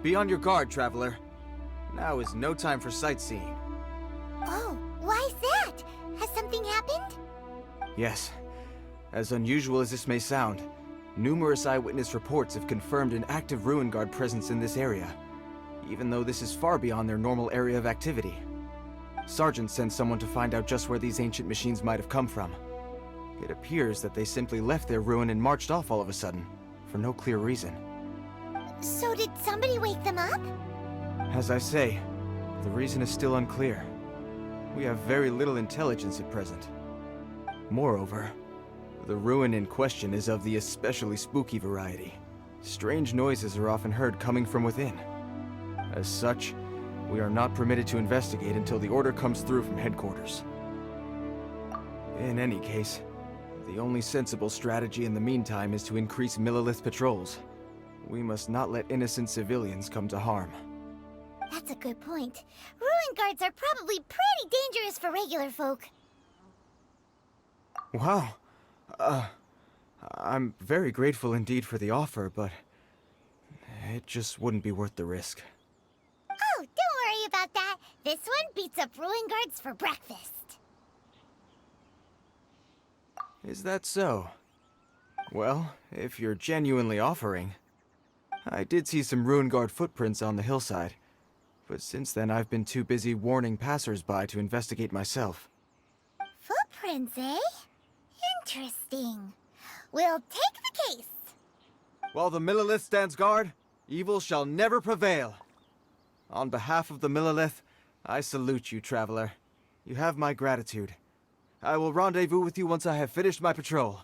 Be on your guard, traveler. Now is no time for sightseeing. Oh, why's that? Has something happened? Yes. As unusual as this may sound, numerous eyewitness reports have confirmed an active Ruin Guard presence in this area, even though this is far beyond their normal area of activity. Sergeant sent someone to find out just where these ancient machines might have come from. It appears that they simply left their ruin and marched off all of a sudden, for no clear reason. So did somebody wake them up? As I say, the reason is still unclear. We have very little intelligence at present. Moreover, the ruin in question is of the especially spooky variety. Strange noises are often heard coming from within. As such, we are not permitted to investigate until the order comes through from headquarters. In any case, the only sensible strategy in the meantime is to increase Millilith patrols. We must not let innocent civilians come to harm. That's a good point. Ruin guards are probably pretty dangerous for regular folk. Wow. I'm very grateful indeed for the offer, but it just wouldn't be worth the risk. Oh, don't worry about that. This one beats up ruin guards for breakfast. Is that so? Well, if you're genuinely offering... I did see some Ruin Guard footprints on the hillside, but since then I've been too busy warning passers-by to investigate myself. Footprints, eh? Interesting. We'll take the case. While the Millilith stands guard, evil shall never prevail. On behalf of the Millilith, I salute you, traveler. You have my gratitude. I will rendezvous with you once I have finished my patrol.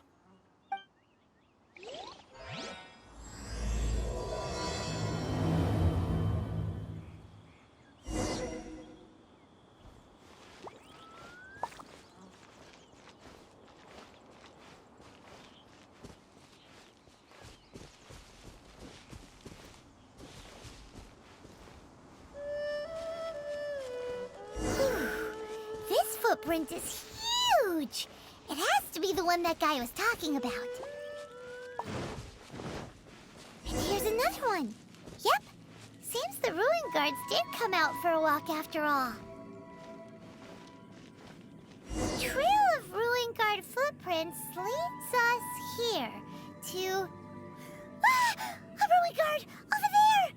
Footprint is huge! It has to be the one that guy was talking about. And here's another one. Yep, seems the Ruin Guards did come out for a walk after all. The trail of Ruin Guard footprints leads us here to... Ah! A Ruin Guard! Over there!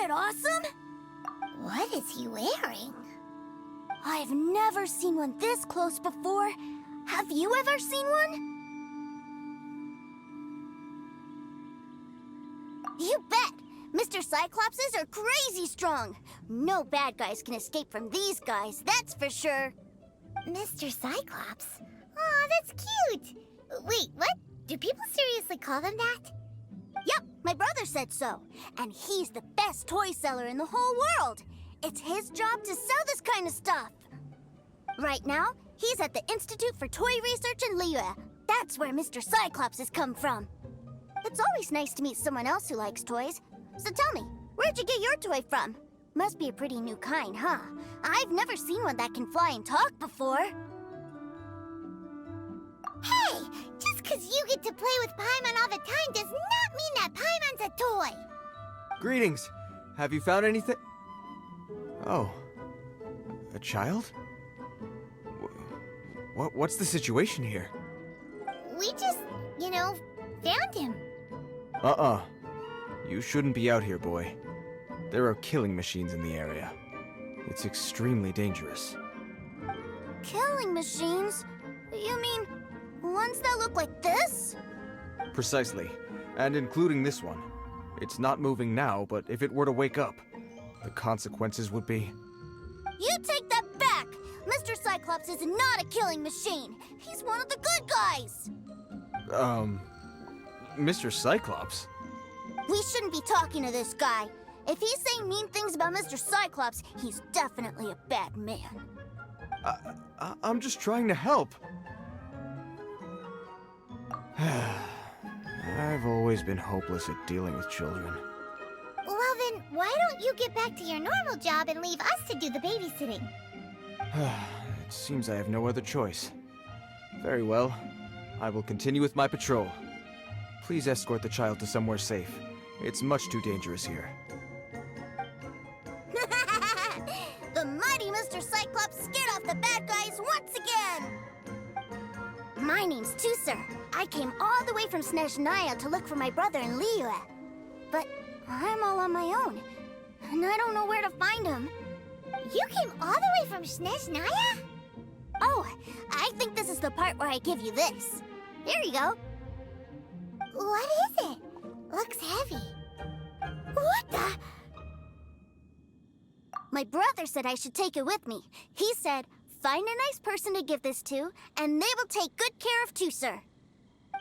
it awesome? What is he wearing? I've never seen one this close before. Have you ever seen one? You bet! Mr. Cyclopses are crazy strong. No bad guys can escape from these guys, that's for sure. Mr. Cyclops? Aw, that's cute! Wait, what? Do people seriously call them that? Yep, my brother said so. And he's the best toy seller in the whole world. It's his job to sell this kind of stuff. Right now, he's at the Institute for Toy Research in Liyue. That's where Mr. Cyclops has come from. It's always nice to meet someone else who likes toys. So tell me, where'd you get your toy from? Must be a pretty new kind, huh? I've never seen one that can fly and talk before. Hey! Just 'cause you get to play with Paimon all the time does not mean that Paimon's a toy! Greetings. Have you found anything? Oh. A child? What's the situation here? We just, found him. You shouldn't be out here, boy. There are killing machines in the area. It's extremely dangerous. Killing machines? You mean ones that look like this? Precisely. And including this one. It's not moving now, but if it were to wake up, the consequences would be... You take that back! Mr. Cyclops is not a killing machine. He's one of the good guys. Mr. Cyclops? We shouldn't be talking to this guy. If he's saying mean things about Mr. Cyclops, he's definitely a bad man. I'm just trying to help. I've always been hopeless at dealing with children. Well then, why don't you get back to your normal job and leave us to do the babysitting? It seems I have no other choice. Very well. I will continue with my patrol. Please escort the child to somewhere safe. It's much too dangerous here. The mighty Mr. Cyclops scared off the bad guys once again! My name's Teucer. I came all the way from Snezhnaya to look for my brother in Liyue. But I'm all on my own, and I don't know where to find him. You came all the way from Snezhnaya? Oh, I think this is the part where I give you this. Here you go. What is it? Looks heavy. What the? My brother said I should take it with me. He said, find a nice person to give this to, and they will take good care of Teucer.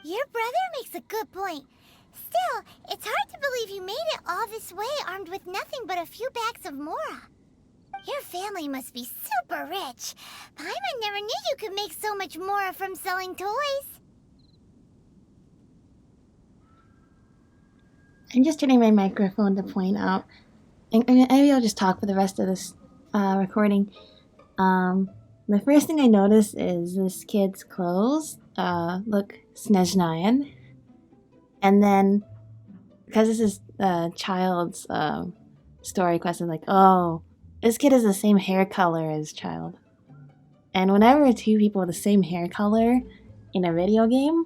Your brother makes a good point. Still, it's hard to believe you made it all this way armed with nothing but a few bags of Mora. Your family must be super rich. Paimon never knew you could make so much Mora from selling toys. I'm just turning my microphone to point out, and maybe I'll just talk for the rest of this recording. The first thing I noticed is this kid's clothes look Snezhnayan. And then, because this is a child's story quest, I'm like, oh, this kid has the same hair color as child. And whenever two people with the same hair color in a video game,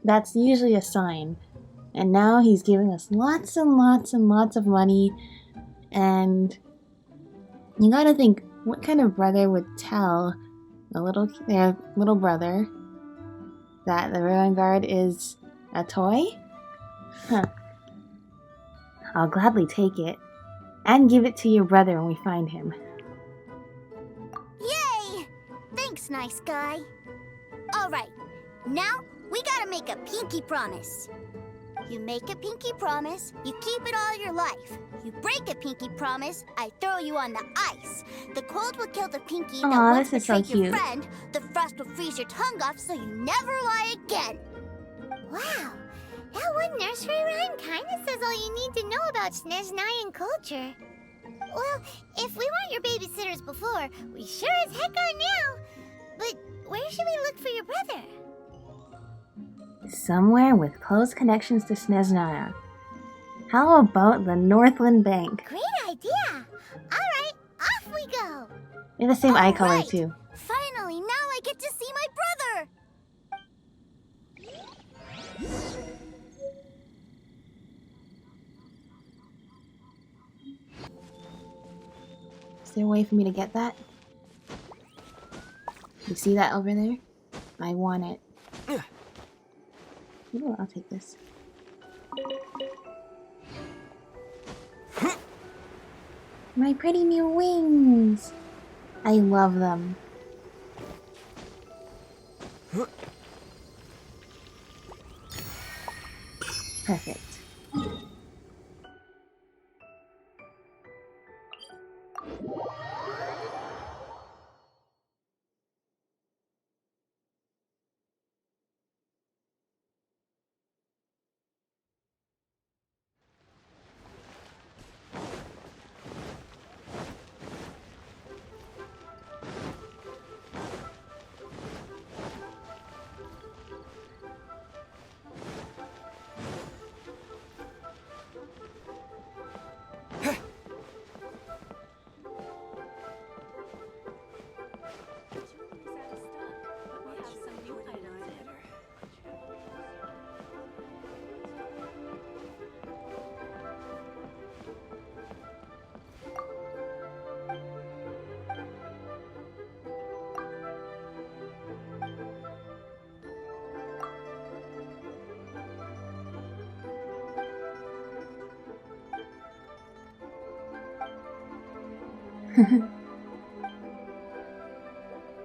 that's usually a sign. And now he's giving us lots and lots and lots of money. And you gotta think, what kind of brother would tell their little brother that the Ruin Guard is a toy? Huh. I'll gladly take it. And give it to your brother when we find him. Yay! Thanks, nice guy. Alright, now we gotta make a pinky promise. You make a pinky promise, you keep it all your life. You break a pinky promise, I throw you on the ice. The cold will kill the pinky that once this is so betrayed your cute. friend. The frost will freeze your tongue off so you never lie again. Wow, that one nursery rhyme kinda says all you need to know about Snezhnayan culture. Well, if we weren't your babysitters before, we sure as heck are now. But where should we look for your brother? Somewhere with close connections to Snezhnaya. How about the Northland Bank? Great idea! Alright, off we go! They're the same eye color Alright. too. Finally, now I get to see my brother! there a way for me to get that? You see that over there? I want it. Ooh, I'll take this. My pretty new wings! I love them. Perfect.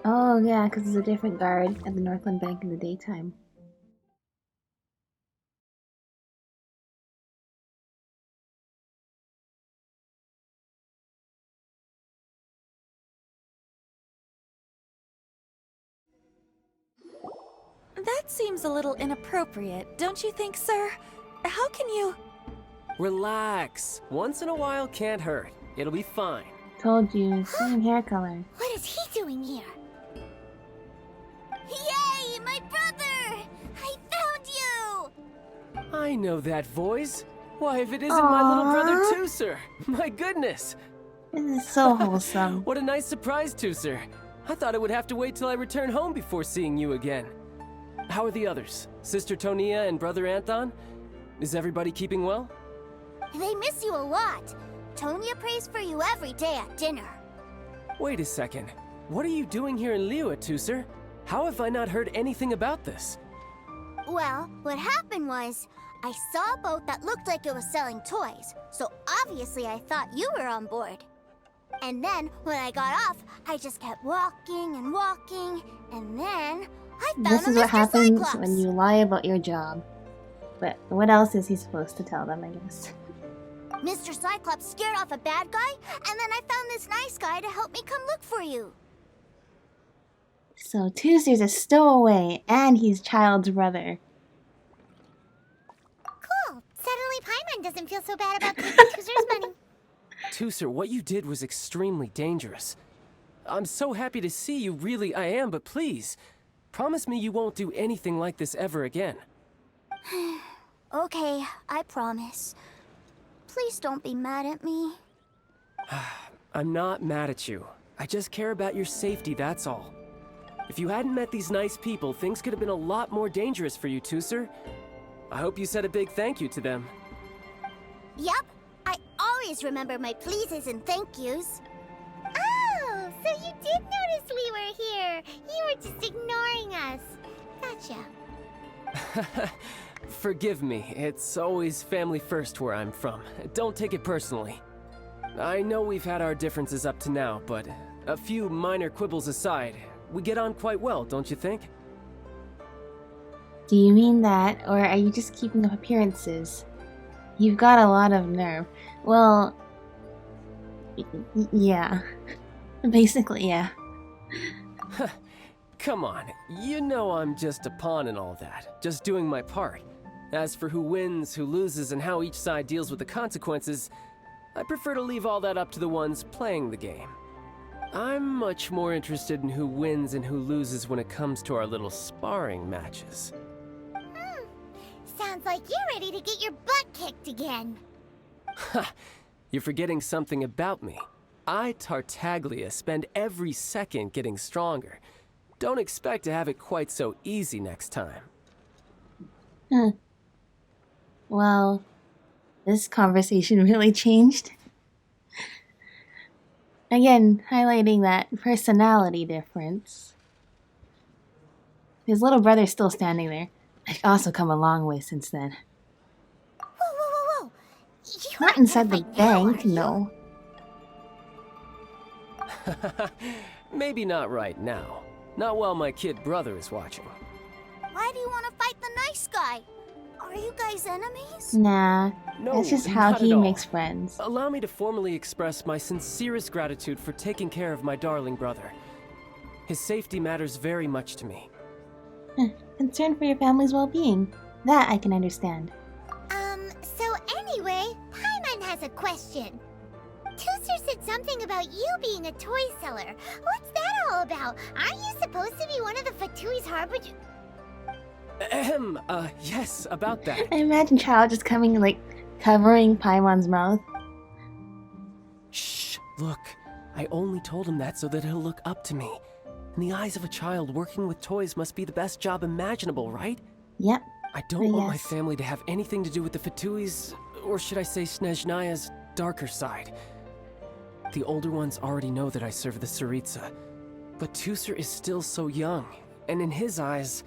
Oh yeah, because there's a different guard at the Northland Bank in the daytime. That seems a little inappropriate, don't you think, sir? How can you... Relax. Once in a while can't hurt. It'll be fine. Told you, same hair color. What is he doing here? Yay, my brother! I found you! I know that voice. Why, if it isn't my little brother Teucer! My goodness! This is so wholesome. What a nice surprise, Teucer. I thought I would have to wait till I return home before seeing you again. How are the others? Sister Tonia and Brother Anthon? Is everybody keeping well? They miss you a lot. Tonia prays for you every day at dinner. Wait a second. What are you doing here in Liyue, Teucer? How have I not heard anything about this? Well, what happened was, I saw a boat that looked like it was selling toys, so obviously I thought you were on board. And then, when I got off, I just kept walking and walking, and then I found This is a what Mr. happens Cyclops. when you lie about your job. But what else is he supposed to tell them, I guess? Mr. Cyclops scared off a bad guy, and then I found this nice guy to help me come look for you. So Teucer's a stowaway, and he's Childe's brother. Cool. Suddenly Paimon doesn't feel so bad about taking Teucer's money. Teucer, what you did was extremely dangerous. I'm so happy to see you, really I am, but please, promise me you won't do anything like this ever again. Okay, I promise. Please don't be mad at me. I'm not mad at you. I just care about your safety, that's all. If you hadn't met these nice people, things could have been a lot more dangerous for you, Teucer. I hope you said a big thank you to them. Yup, I always remember my pleases and thank yous. Oh, so you did notice we were here. You were just ignoring us. Gotcha. Forgive me, it's always family first where I'm from. Don't take it personally. I know we've had our differences up to now, but a few minor quibbles aside, we get on quite well, don't you think? Do you mean that, or are you just keeping up appearances? You've got a lot of nerve. Well, yeah. Basically, yeah. Come on, you know I'm just a pawn and all that, just doing my part. As for who wins, who loses, and how each side deals with the consequences, I prefer to leave all that up to the ones playing the game. I'm much more interested in who wins and who loses when it comes to our little sparring matches. Sounds like you're ready to get your butt kicked again. Ha! You're forgetting something about me. I, Tartaglia, spend every second getting stronger. Don't expect to have it quite so easy next time. Huh. Well, this conversation really changed. Again, highlighting that personality difference. His little brother's still standing there. I've also come a long way since then. Whoa, whoa, whoa, whoa! You Not aren't inside the dead right now, bank, are you? no. Maybe not right now. Not while my kid brother is watching. Why do you want to fight the nice guy? Are you guys enemies? Nah, No, that's just how not he at all. makes friends. Allow me to formally express my sincerest gratitude for taking care of my darling brother. His safety matters very much to me. Concern for your family's well-being. That I can understand. So anyway, Paimon has a question. Teucer said something about you being a toy seller. What's that all about? Aren't you supposed to be one of the Fatui's harbinger? Yes, about that. I imagine Childe just coming and, like, covering Paimon's mouth. Shh, look. I only told him that so that he'll look up to me. In the eyes of a child, working with toys must be the best job imaginable, right? Yep. I don't want my Yes. family to have anything to do with the Fatui's, or should I say Snezhnaya's, darker side. The older ones already know that I serve the Tsaritsa, but Teucer is still so young, and in his eyes...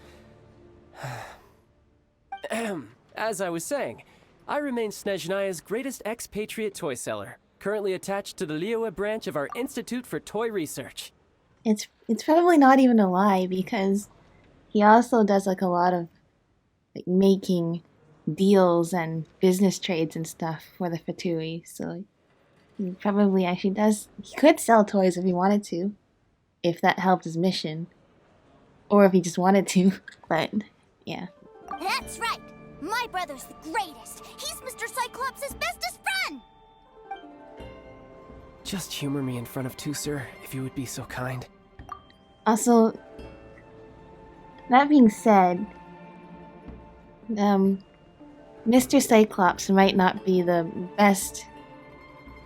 As I was saying, I remain Snezhnaya's greatest expatriate toy seller, currently attached to the Liyue branch of our Institute for Toy Research. It's probably not even a lie, because he also does, like, a lot of, like, making deals and business trades and stuff for the Fatui, so he probably actually does. He could sell toys if he wanted to, if that helped his mission, or if he just wanted to, but yeah. That's right! My brother's the greatest! He's Mr. Cyclops' bestest friend! Just humor me in front of Teucer, if you would be so kind. Also, that being said, Mr. Cyclops might not be the best.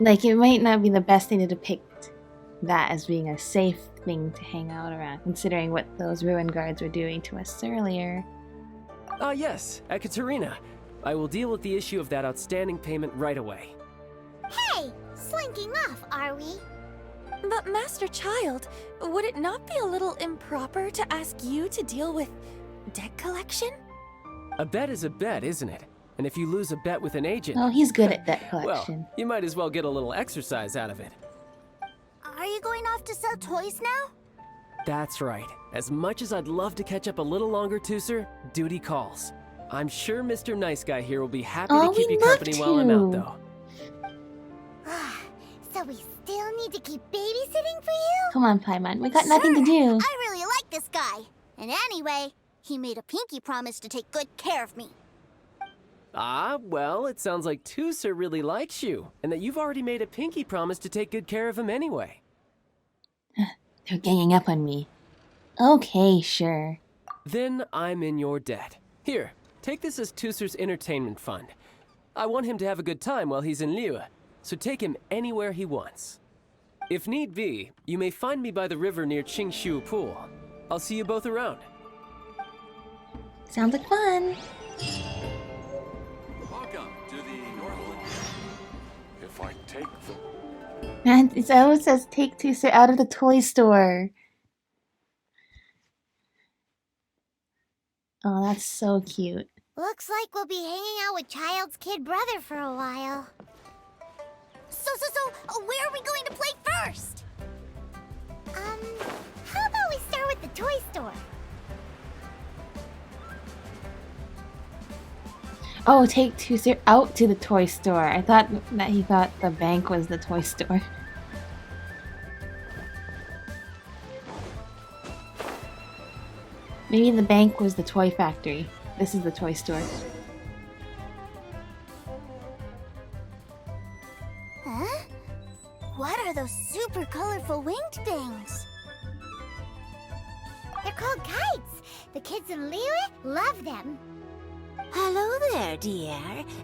Like, it might not be the best thing to depict that as being a safe thing to hang out around, considering what those ruin guards were doing to us earlier. Yes, Ekaterina. I will deal with the issue of that outstanding payment right away. Hey! Slinking off, are we? But Master Childe, would it not be a little improper to ask you to deal with debt collection? A bet is a bet, isn't it? And if you lose a bet with an agent... Oh, he's good at debt collection. Well, you might as well get a little exercise out of it. Are you going off to sell toys now? That's right. As much as I'd love to catch up a little longer, Teucer, duty calls. I'm sure Mr. Nice Guy here will be happy Oh, to keep we'd you love company while I'm out, to. though. So we still need to keep babysitting for you? Come on, Paimon, we got nothing to Sure. do. I really like this guy. And anyway, he made a pinky promise to take good care of me. Ah, well, it sounds like Teucer really likes you, and that you've already made a pinky promise to take good care of him anyway. They're ganging up on me. Okay, sure. Then I'm in your debt. Here, take this as Teucer's entertainment fund. I want him to have a good time while he's in Liyue, so take him anywhere he wants. If need be, you may find me by the river near Qingshu Pool. I'll see you both around. Sounds like fun. Welcome to the Northland. If I take the... Man, it always says take Teucer out of the toy store. Oh, that's so cute. Looks like we'll be hanging out with Childe's kid brother for a while. So, where are we going to play first? How about we start with the toy store? Oh, take Teucer out to the toy store. I thought that he thought the bank was the toy store. Maybe the bank was the toy factory. This is the toy store. Huh? What are those super colorful winged things? They're called kites. The kids in Liyue love them. Hello there, dear.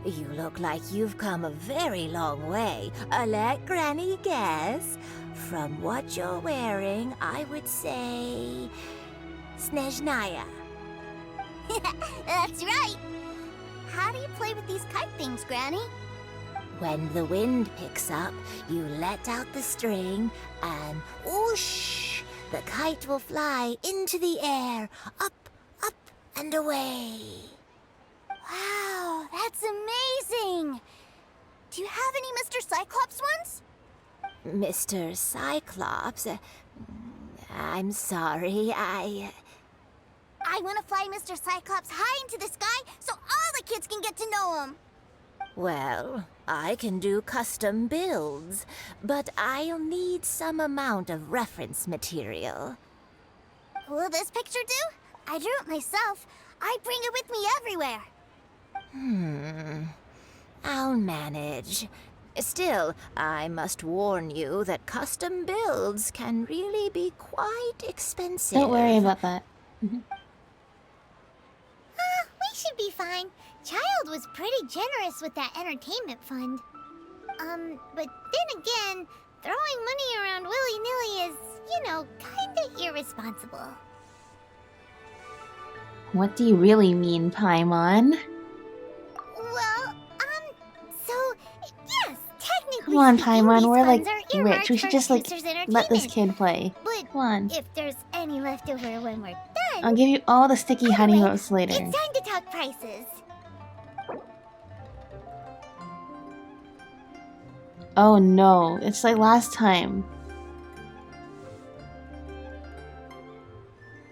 You look like you've come a very long way. Let Granny guess. From what you're wearing, I would say... Snezhnaya. That's right. How do you play with these kite things, Granny? When the wind picks up, you let out the string, and whoosh! The kite will fly into the air, up, up, and away. Wow, that's amazing! Do you have any Mr. Cyclops ones? Mr. Cyclops? I'm sorry, I want to fly Mr. Cyclops high into the sky so all the kids can get to know him. Well, I can do custom builds, but I'll need some amount of reference material. Will this picture do? I drew it myself. I bring it with me everywhere. I'll manage. Still, I must warn you that custom builds can really be quite expensive. Don't worry about that. We should be fine. Childe was pretty generous with that entertainment fund. But then again, throwing money around willy-nilly is, kinda irresponsible. What do you really mean, Paimon? Well, so, yes, technically Come on, speaking, Paimon, these we're like funds are earmarked rich. We should for just like Teucer's let this entertainment. kid play. But Come on. if there's any left over when we're done... I'll give you all the sticky honey Anyway, roast later. It's time to talk prices. Oh no, it's like last time.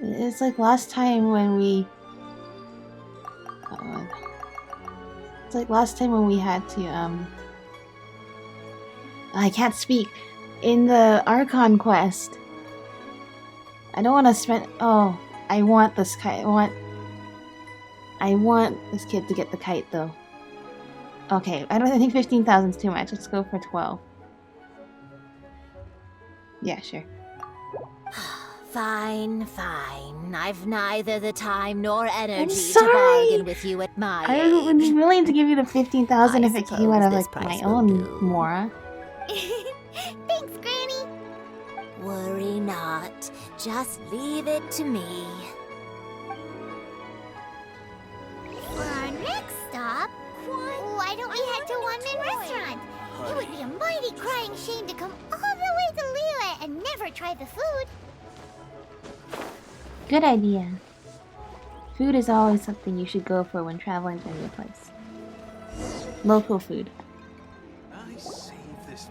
It's like last time when we... It's like last time when we had to, I can't speak. In the Archon quest. I don't want to spend... Oh, I want this kite. I want this kid to get the kite, though. Okay, I think 15,000 is too much. Let's go for 12. Yeah, sure. Fine. I've neither the time nor energy to sorry. bargain with you at my I age. would be willing to give you the 15,000 I if it came out of suppose like this my price will own do. Mora. Thanks, Granny. Worry not. Just leave it to me. For our next stop, why don't we head to One Man Restaurant? It would be a mighty crying shame to come all the way to Liyue and never try the food. Good idea. Food is always something you should go for when traveling to a new place. Local food.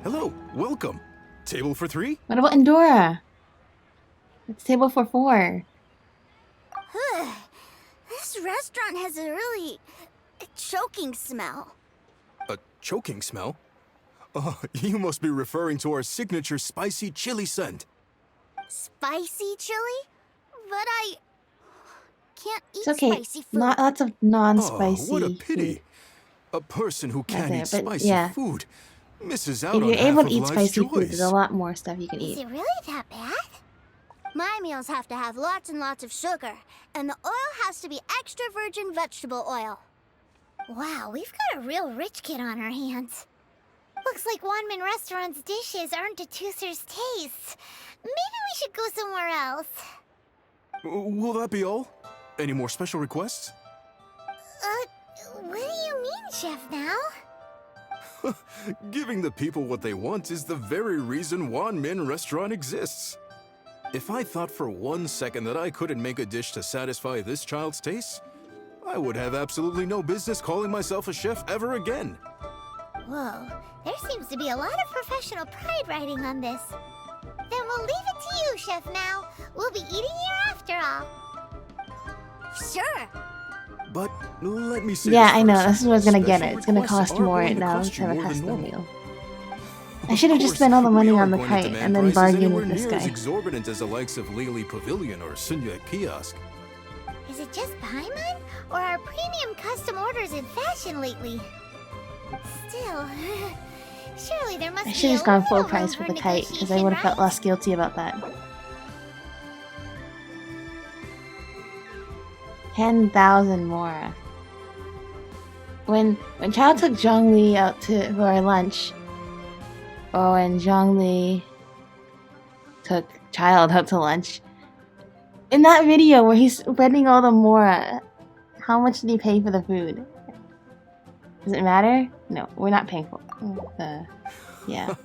Hello, welcome. Table for 3? What about Endora? It's table for 4. This restaurant has a really choking smell. A choking smell? Oh, you must be referring to our signature spicy chili scent. Spicy chili? But I can't eat It's okay. spicy food. Not lots of non-spicy. Oh, what a pity. food. A person who can't there, eat but spicy yeah. food misses out If on you're half able of to eat life's spicy food, joys. there's a lot more stuff you can Is eat. it really that bad? My meals have to have lots and lots of sugar, and the oil has to be extra virgin vegetable oil. Wow, we've got a real rich kid on our hands. Looks like Wanman Restaurant's dishes aren't to Teucer's taste. Maybe we should go somewhere else. Will that be all? Any more special requests? What do you mean, Chef, now? Giving the people what they want is the very reason Wan Min Restaurant exists. If I thought for 1 second that I couldn't make a dish to satisfy this child's taste, I would have absolutely no business calling myself a chef ever again. Whoa, there seems to be a lot of professional pride riding on this. Then we'll leave it to you, Chef Mao. We'll be eating here after all. Sure. But let me say Yeah, this I know. first. This is what's gonna get Special it. It's gonna requests cost are more going to now cost to you have a more than custom normal. meal. I should have just spent all the money on the kite and then bargained with this As guy. exorbitant as the likes of Lily Pavilion or Sunya Kiosk. Is it just Paimon? Or are premium custom orders in fashion lately? Still, surely there must I be should have a gone full little price room for the kite because I negotiation, would have felt right? less guilty about that. 10,000 more. When Childe took Zhongli out for our lunch, or when Zhongli took Childe out to lunch, in that video where he's spending all the Mora, how much did he pay for the food? Does it matter? No, we're not paying for it. Yeah.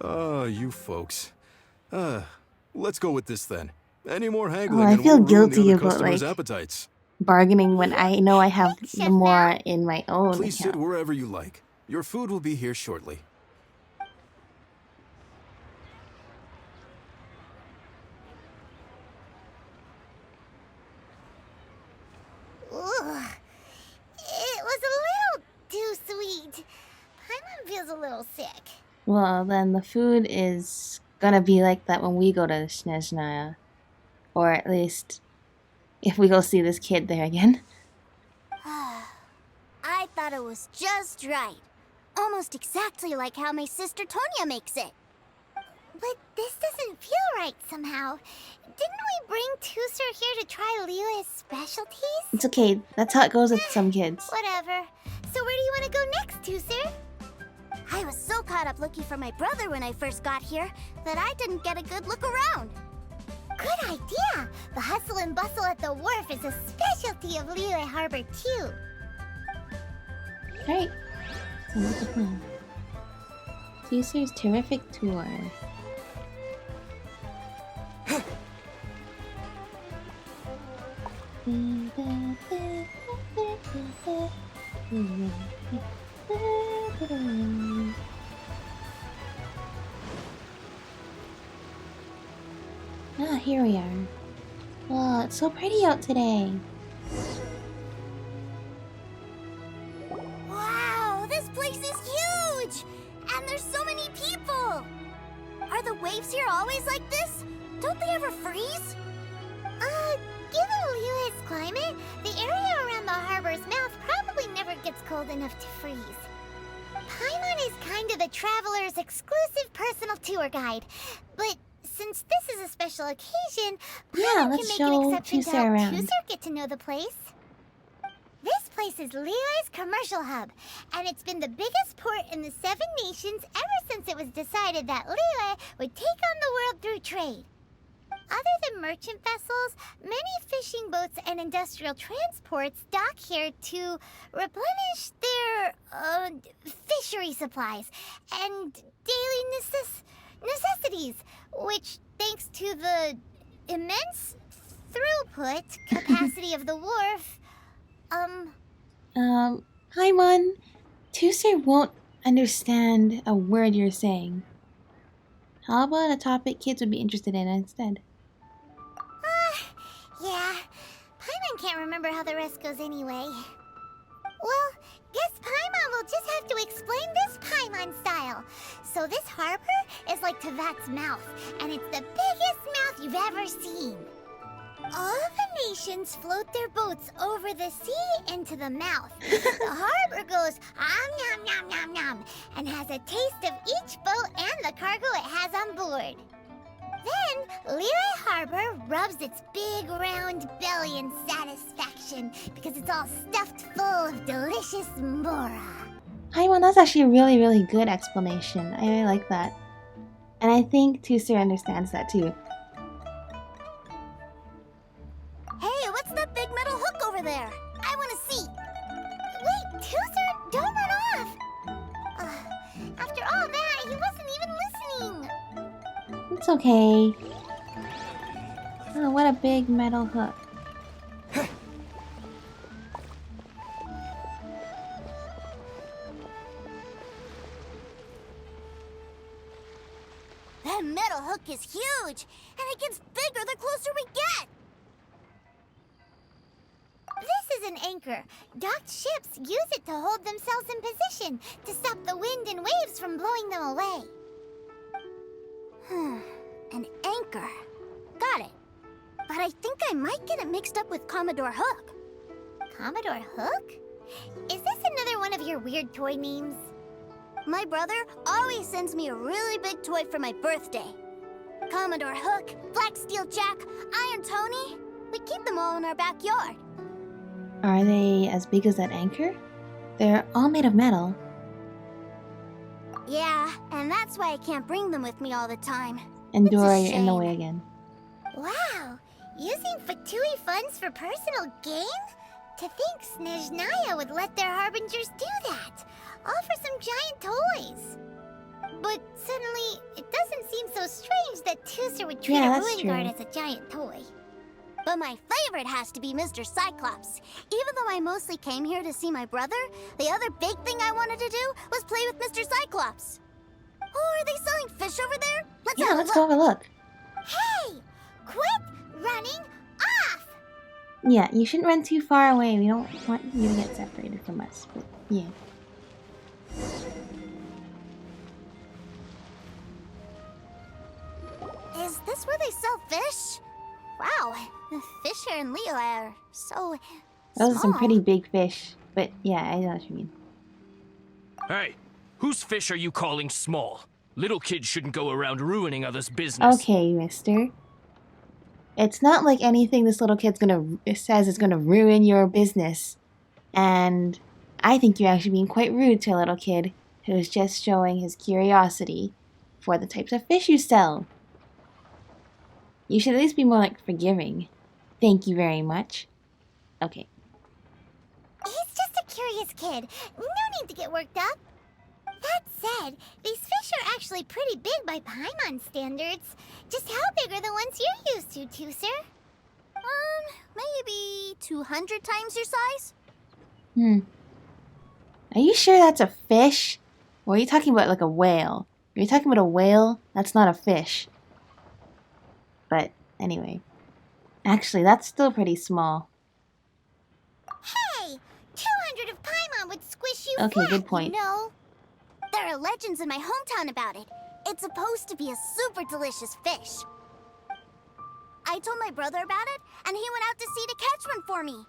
Oh, you folks. Let's go with this then. Any more Oh, haggling I and feel we'll ruin the guilty other about, customers' like, appetites. bargaining when I know I have Thanks, the Chef more Mal. in my own Please sit account. wherever you like. Your food will be here shortly. Ugh. It was a little too sweet. Paimon feels a little sick. Well, then the food is gonna be like that when we go to Snezhnaya. Or at least, if we go see this kid there again. I thought it was just right. Almost exactly like how my sister Tonya makes it. But this doesn't feel right somehow. Didn't we bring Teucer here to try Liyue's specialties? It's okay, that's how it goes with some kids. Whatever. So where do you want to go next, Teucer? I was so caught up looking for my brother when I first got here that I didn't get a good look around. Good idea! The hustle and bustle at the wharf is a specialty of Liyue Harbor too. Alright, so what's the plan? Teucer's terrific tour. Ah, here we are. Wow, it's so pretty out today. Wow, this place is huge! And there's so many people! Are the waves here always like this? Don't they ever freeze? Given Liyue's climate, the area around the harbor's mouth probably never gets cold enough to freeze. Paimon is kind of the traveler's exclusive personal tour guide, but since this is a special occasion, Yeah, Paimon let's can make an show exception to Teucer help around. Teucer get to know the place. This place is Liyue's commercial hub, and it's been the biggest port in the Seven Nations ever since it was decided that Liyue would take on the world through trade. Other than merchant vessels, many fishing boats and industrial transports dock here to replenish their fishery supplies and daily necessities, which, thanks to the immense throughput capacity of the wharf, Paimon, Teucer won't understand a word you're saying. How about a topic kids would be interested in instead? Yeah, Paimon can't remember how the rest goes anyway. Well, guess Paimon will just have to explain this Paimon style. So this harbor is like Tevat's mouth, and it's the biggest mouth you've ever seen. All the nations float their boats over the sea into the mouth. The harbor goes nom nom nom nom and has a taste of each boat and the cargo it has on board. Then, Liyue Harbor rubs its big round belly in satisfaction because it's all stuffed full of delicious mora. Paimon, that's actually a really, really good explanation. I really like that. And I think Teucer understands that too. Hey, what's that big metal hook over there? I want to see. Wait, Teucer, don't run off. After all that, he wasn't even listening. It's okay. Oh, what a big metal hook. That metal hook is huge, and it gets bigger the closer we get. This is an anchor. Docked ships use it to hold themselves in position, to stop the wind and waves from blowing them away. An anchor. Got it. But I think I might get it mixed up with Commodore Hook. Commodore Hook? Is this another one of your weird toy names? My brother always sends me a really big toy for my birthday. Commodore Hook, Black Steel Jack, Iron Tony. We keep them all in our backyard. Are they as big as that anchor? They're all made of metal. Yeah, and that's why I can't bring them with me all the time. And It's a Dora, you're in the shame. way again. Wow, using Fatui funds for personal gain? To think Snezhnaya would let their harbingers do that. all for some giant toys. But suddenly, it doesn't seem so strange that Teucer would treat Yeah, a that's ruin true. guard as a giant toy. But my favorite has to be Mr. Cyclops. Even though I mostly came here to see my brother, the other big thing I wanted to do was play with Mr. Cyclops. Oh, are they selling fish over there? Let's Yeah, have a let's look. go have a look. Hey! Quit running off! Yeah, you shouldn't run too far away. We don't want you to get separated from us. But yeah. Is this where they sell fish? Wow, the fish here in Leo are so Those are some small. pretty big fish. But yeah, I know what you mean. Hey, whose fish are you calling small? Little kids shouldn't go around ruining others' business. Okay, mister. It's not like anything this little kid's says is gonna ruin your business. And I think you're actually being quite rude to a little kid who's just showing his curiosity for the types of fish you sell. You should at least be more like forgiving. Thank you very much. Okay. He's just a curious kid. No need to get worked up. That said, these fish are actually pretty big by Paimon standards. Just how big are the ones you're used to, Teucer? Maybe 200 times your size? Are you sure that's a fish? Or are you talking about like a whale? If you're talking about a whale, that's not a fish. But anyway. Actually, that's still pretty small. Hey! 200 of Paimon would squish you Okay, flat, good point. you know? There are legends in my hometown about it. It's supposed to be a super delicious fish. I told my brother about it, and he went out to sea to catch one for me.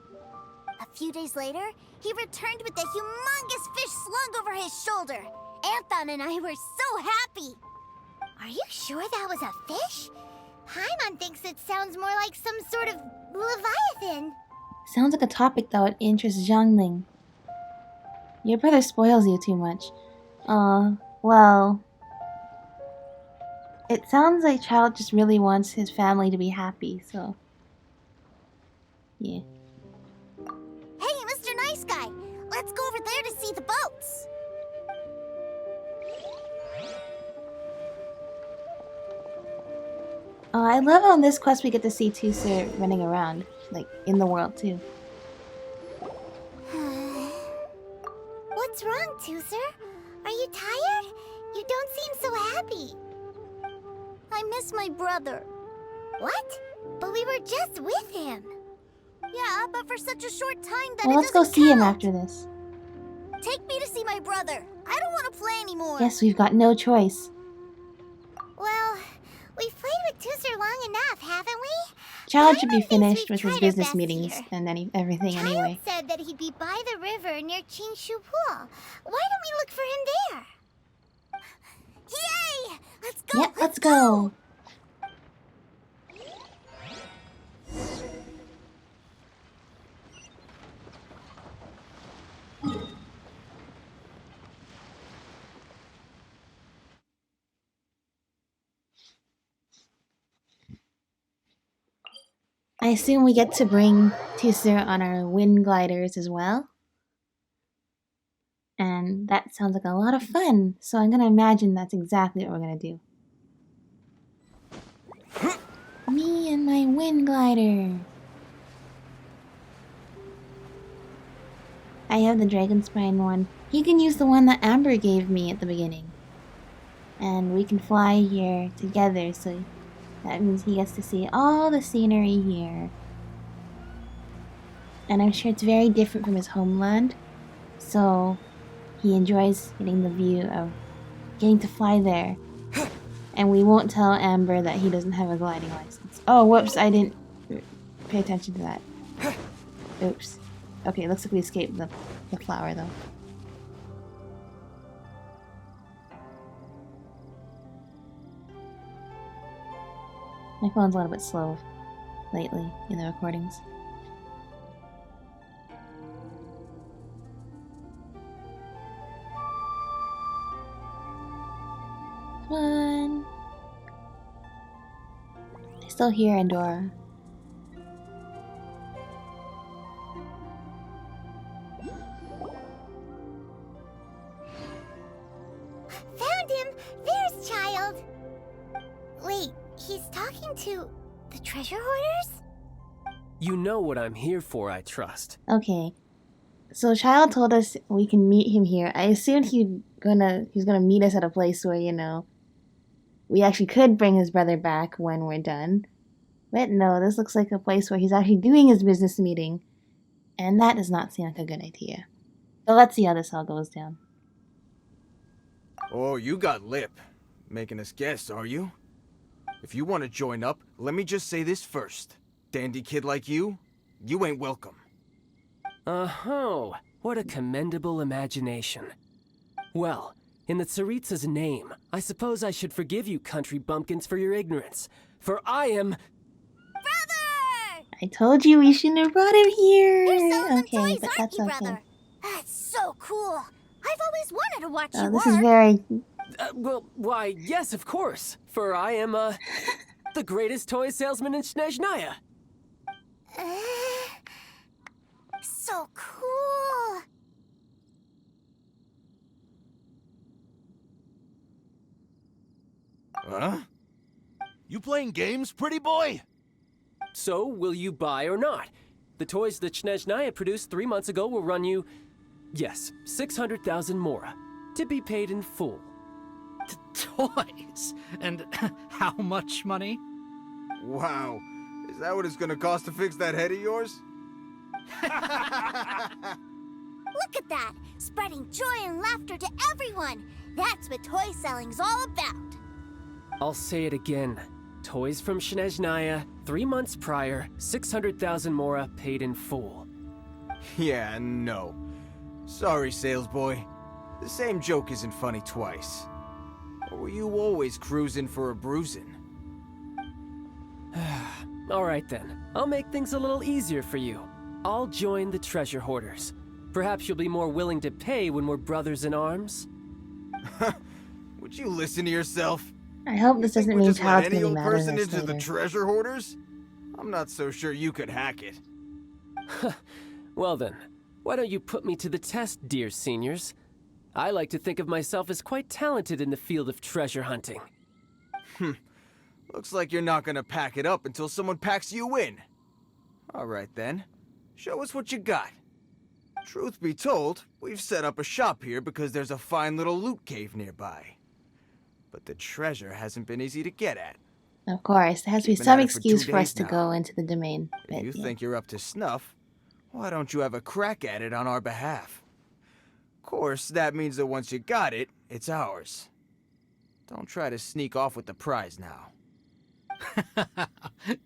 A few days later, he returned with a humongous fish slung over his shoulder. Anthon and I were so happy. Are you sure that was a fish? Paimon thinks it sounds more like some sort of leviathan. Sounds like a topic that would interest Zhangling. Your brother spoils you too much. Well... It sounds like Childe just really wants his family to be happy, so... Yeah. Hey, Mr. Nice Guy, let's go over there to see the boats. I love on this quest we get to see Teucer running around, like, in the world too. What's wrong, Teucer? Are you tired? You don't seem so happy. I miss my brother. What? But we were just with him. Yeah, but for such a short time that Well, it let's go doesn't see him count. after this. Take me to see my brother. I don't want to play anymore. Yes, we've got no choice. Well, we've played with Teucer long enough, haven't we? Childe should be Paimon thinks finished we've with his tried our business best meetings here. and everything Childe anyway. said that he'd be by the river near Qingshu Pool. Why don't we look for him there? Yay! Let's go! Yep, let's go! I assume we get to bring Teucer on our wind gliders as well. And that sounds like a lot of fun, so I'm gonna imagine that's exactly what we're gonna do. Me and my wind glider! I have the dragon spine one. He can use the one that Amber gave me at the beginning. And we can fly here together, so that means he gets to see all the scenery here. And I'm sure it's very different from his homeland, so he enjoys getting the view of getting to fly there. And we won't tell Amber that he doesn't have a gliding license. Oh, whoops, I didn't pay attention to that. Oops. Okay, looks like we escaped the flower, though. My phone's a little bit slow lately in the recordings. Come on. I still hear Andorra. He's talking to the treasure hoarders? You know what I'm here for, I trust. Okay. So Childe told us we can meet him here. I assumed he's gonna meet us at a place where, you know, we actually could bring his brother back when we're done. But no, this looks like a place where he's actually doing his business meeting. And that does not seem like a good idea. But let's see how this all goes down. Oh, you got lip. Making us guess, are you? If you want to join up, let me just say this first. Dandy kid like you ain't welcome. Oh, what a commendable imagination. Well, in the Tsaritsa's name, I suppose I should forgive you country bumpkins for your ignorance. For I am... Brother! I told you we shouldn't have brought him here. You're selling them Okay, toys, but aren't that's you, okay. brother? That's so cool. I've always wanted to watch you This work. is very... well, why, yes, of course. For I am, the greatest toy salesman in Snezhnaya. So cool. Huh? You playing games, pretty boy? So, will you buy or not? The toys that Snezhnaya produced 3 months ago will run you, yes, 600,000 mora, to be paid in full. Toys? And how much money? Wow. Is that what it's gonna cost to fix that head of yours? Look at that. Spreading joy and laughter to everyone. That's what toy selling's all about. I'll say it again. Toys from Snezhnaya, 3 months prior, 600,000 mora paid in full. Yeah, no. Sorry, sales boy. The same joke isn't funny twice. Or were you always cruising for a bruising? Alright then, I'll make things a little easier for you. I'll join the treasure hoarders. Perhaps you'll be more willing to pay when we're brothers in arms? Would you listen to yourself? I hope this doesn't We'll mean just Child's let any gonna be old mad at person us into the later. treasure hoarders? I'm not so sure you could hack it. Well then, why don't you put me to the test, dear seniors? I like to think of myself as quite talented in the field of treasure hunting. Looks like you're not gonna pack it up until someone packs you in. Alright then. Show us what you got. Truth be told, we've set up a shop here because there's a fine little loot cave nearby. But the treasure hasn't been easy to get at. Of course, there has to be Been some at it for 2 excuse for us days to now. go into the domain. If But, you yeah. think you're up to snuff, why don't you have a crack at it on our behalf? Of course, that means that once you got it, it's ours. Don't try to sneak off with the prize now.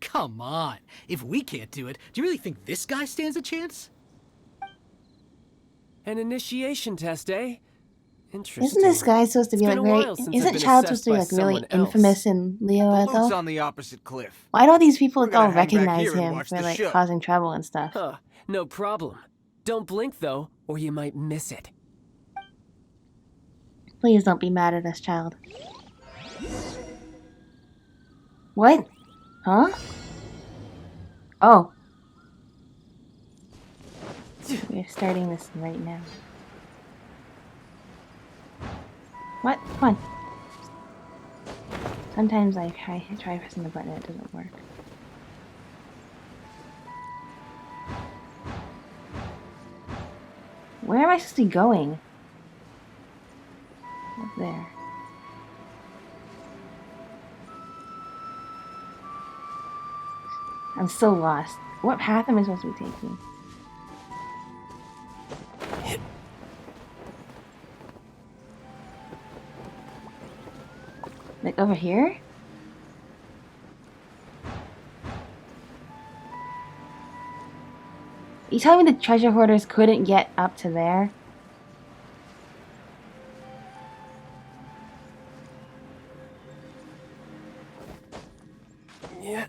Come on. If we can't do it, do you really think this guy stands a chance? An initiation test, eh? Interesting. Isn't this guy supposed to be It's like been a very... while since I've Isn't been Child assessed supposed to be by like really someone else. infamous in Leo The loot's though? on the opposite cliff. Why don't these people We're gonna all hang back recognize here and him watch for the like show. causing trouble and stuff? Huh, no problem. Don't blink though, or you might miss it. Please don't be mad at us, Child. What? Huh? Oh. We're starting this right now. What? Come on. Sometimes I try pressing the button and it doesn't work. Where am I supposed to be going? Up there. I'm so lost. What path am I supposed to be taking? Like over here? You telling me the treasure hoarders couldn't get up to there? Yeah.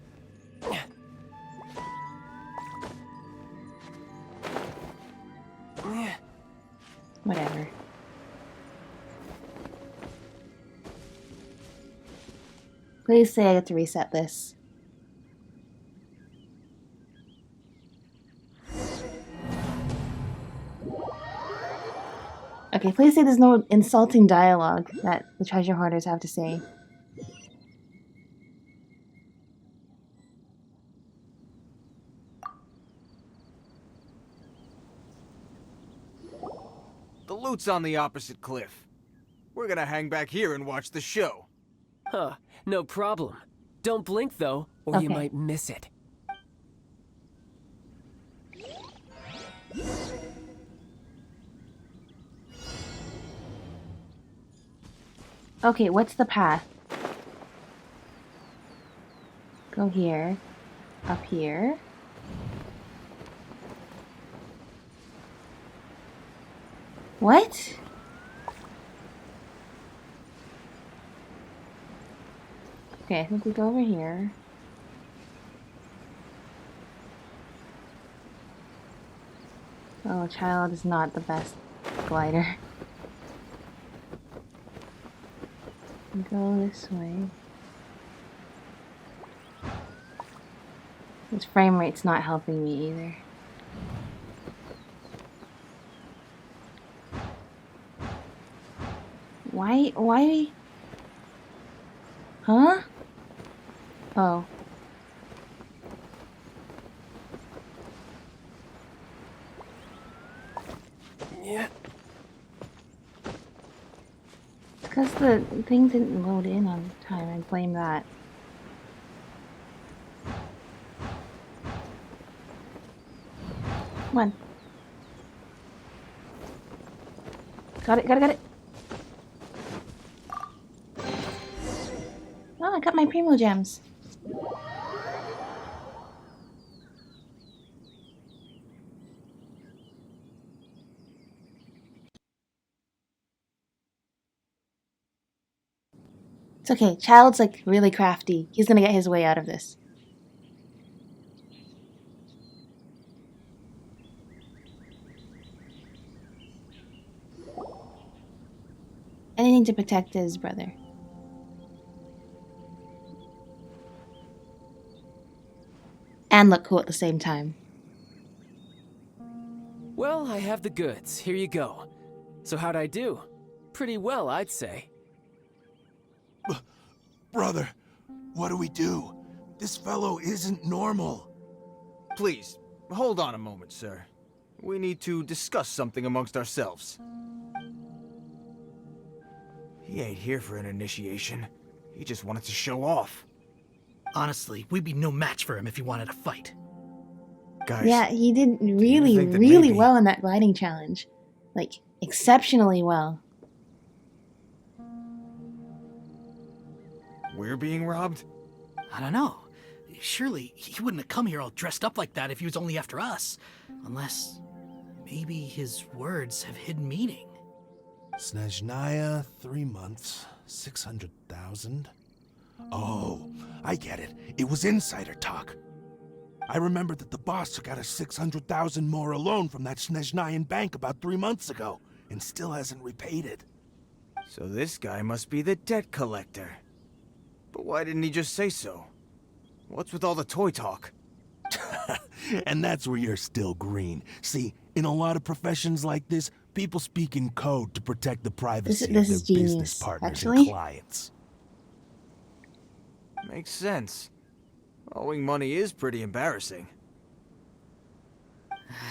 Whatever. Please say I get to reset this. Okay, please say there's no insulting dialogue that the treasure hoarders have to say. loot's on the opposite cliff. We're gonna hang back here and watch the show. Huh, no problem. Don't blink though, or you Okay. might miss it. Okay, what's the path? Go here. Up here. What? Okay, I think we go over here. Oh, Childe is not the best glider. Go this way. This frame rate's not helping me either. Why? Huh? Oh. Yeah. It's because the thing didn't load in on time. I blame that. Come on. Got it. Oh, I got my Primo Gems. It's okay. Childe's like really crafty. He's gonna get his way out of this. Anything to protect his brother. And look cool at the same time. Well, I have the goods. Here you go. So how'd I do? Pretty well, I'd say. Brother, what do we do? This fellow isn't normal. Please, hold on a moment, sir. We need to discuss something amongst ourselves. He ain't here for an initiation. He just wanted to show off. Honestly, we'd be no match for him if he wanted to fight. Guys, Yeah, he did really, think that really maybe- well in that gliding challenge. Like, exceptionally well. we're being robbed? I don't know. Surely he wouldn't have come here all dressed up like that if he was only after us. Unless maybe his words have hidden meaning. Snezhnaya, 3 months, 600,000. Oh, I get it. It was insider talk. I remember that the boss took out a 600,000 more loan from that Snezhnayan bank about 3 months ago, and still hasn't repaid it. So this guy must be the debt collector. But why didn't he just say so? What's with all the toy talk? And that's where you're still green. See, in a lot of professions like this, people speak in code to protect the privacy This of is their genius, business partners actually. and clients. Makes sense. Owing money is pretty embarrassing.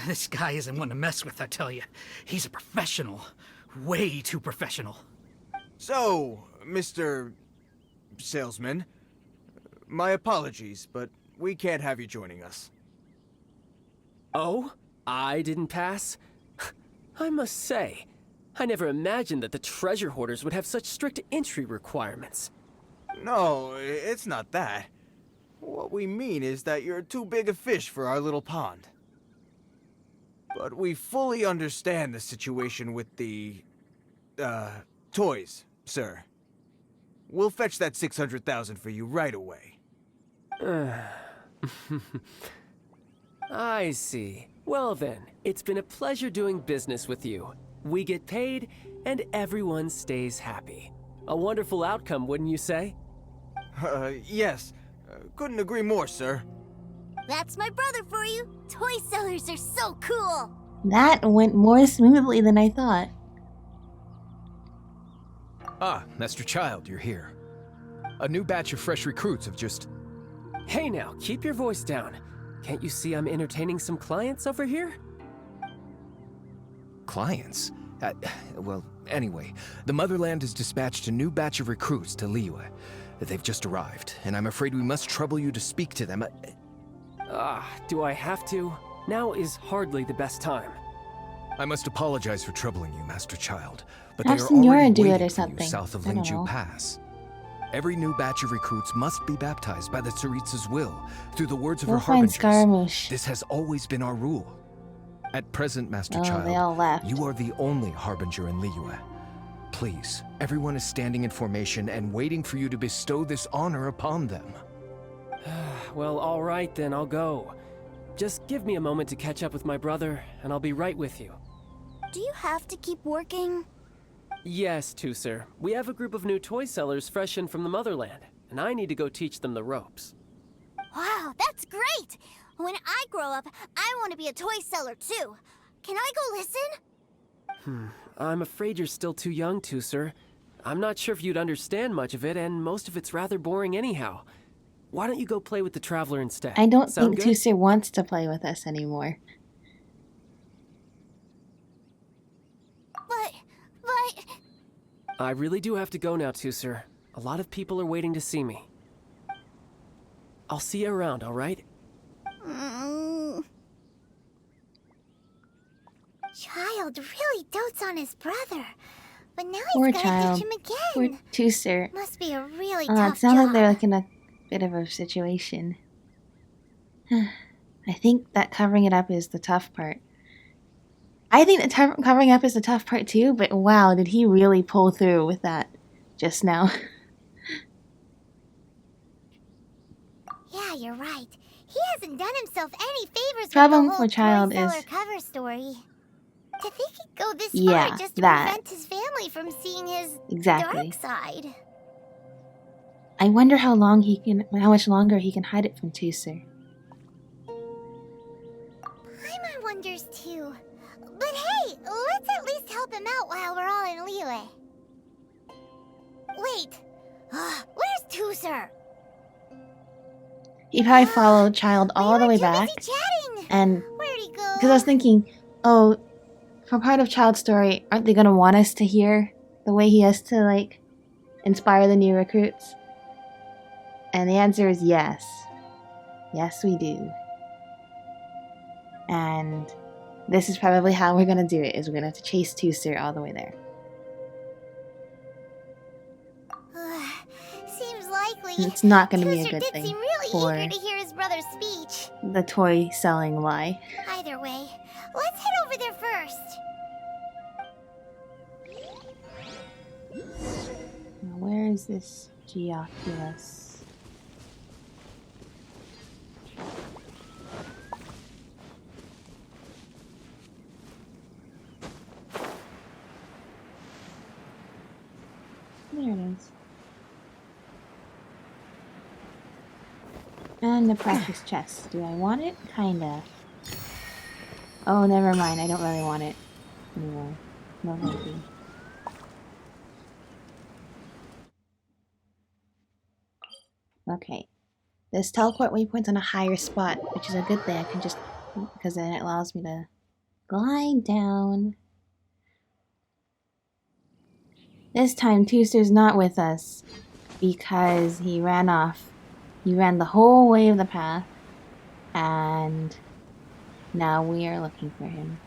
This guy isn't one to mess with, I tell you. He's a professional. Way too professional. So, Mr. Salesman, my apologies, but we can't have you joining us. Oh? I didn't pass? I must say, I never imagined that the treasure hoarders would have such strict entry requirements. No, it's not that. What we mean is that you're too big a fish for our little pond. But we fully understand the situation with the, toys, sir. We'll fetch that 600,000 for you right away. I see. Well then, it's been a pleasure doing business with you. We get paid, and everyone stays happy. A wonderful outcome, wouldn't you say? Yes. Couldn't agree more, sir. That's my brother for you. Toy sellers are so cool. That went more smoothly than I thought. Ah, Master Childe, you're here. A new batch of fresh recruits have just... Hey now, keep your voice down. Can't you see I'm entertaining some clients over here? Clients? Well, anyway, the Motherland has dispatched a new batch of recruits to Liyue. They've just arrived, and I'm afraid we must trouble you to speak to them. Do I have to? Now is hardly the best time. I must apologize for troubling you, Master Child, but Have they are Signora already do it or waiting for you something. south of I don't Lingju know. Pass. Every new batch of recruits must be baptized by the Tsaritsa's will, through the words of We'll her find harbingers. Scaramouche. This has always been our rule. At present, Master Oh, Child, they all left. you are the only harbinger in Liyue. Please, everyone is standing in formation and waiting for you to bestow this honor upon them. Well, all right then, I'll go. Just give me a moment to catch up with my brother, and I'll be right with you. Do you have to keep working? Yes, Teucer. We have a group of new toy sellers fresh in from the Motherland, and I need to go teach them the ropes. Wow, that's great! When I grow up, I want to be a toy seller too. Can I go listen? I'm afraid you're still too young, Teucer. I'm not sure if you'd understand much of it, and most of it's rather boring anyhow. Why don't you go play with the Traveler instead? I don't Sound think good? Teucer wants to play with us anymore. But... I really do have to go now, Teucer. A lot of people are waiting to see me. I'll see you around, all right? Child really dotes on his brother. But now Poor he's gotta child. teach him Poor again. Teucer. Must be a really It tough sounds job. like they're like in a bit of a situation. I think that covering it up is the tough part. I think that covering up is the tough part too, but wow, did he really pull through with that just now. Yeah, you're right. He hasn't done himself any favors Problem with the for whole Child toy seller is- cover story. To think he'd go this Yeah, far just to that. prevent his family from seeing his Exactly. dark side. I wonder how much longer he can hide it from Teucer. Paimon wonders too. But hey, let's at least help him out while we're all in Liyue. Wait, where's Teucer? He probably followed Child all the way Too back, busy chatting. and Where'd he go? because I was thinking, oh, for part of Child's story, aren't they gonna want us to hear the way he has to like inspire the new recruits? And the answer is yes. Yes, we do. And this is probably how we're gonna do it, is we're gonna have to chase Teucer all the way there. Seems likely. It's not gonna be a Teucer good did thing seem really for eager to hear his brother's speech. the toy selling lie. Either way, let's head over there first. Now, where is this Geoculus? There it is. And the practice chest. Do I want it? Kinda. Oh, never mind. I don't really want it anymore. No thank you. Okay. This teleport waypoint's on a higher spot, which is a good thing. I can just... because then it allows me to glide down. This time, Teucer's not with us because he ran off. He ran the whole way of the path, and now we are looking for him.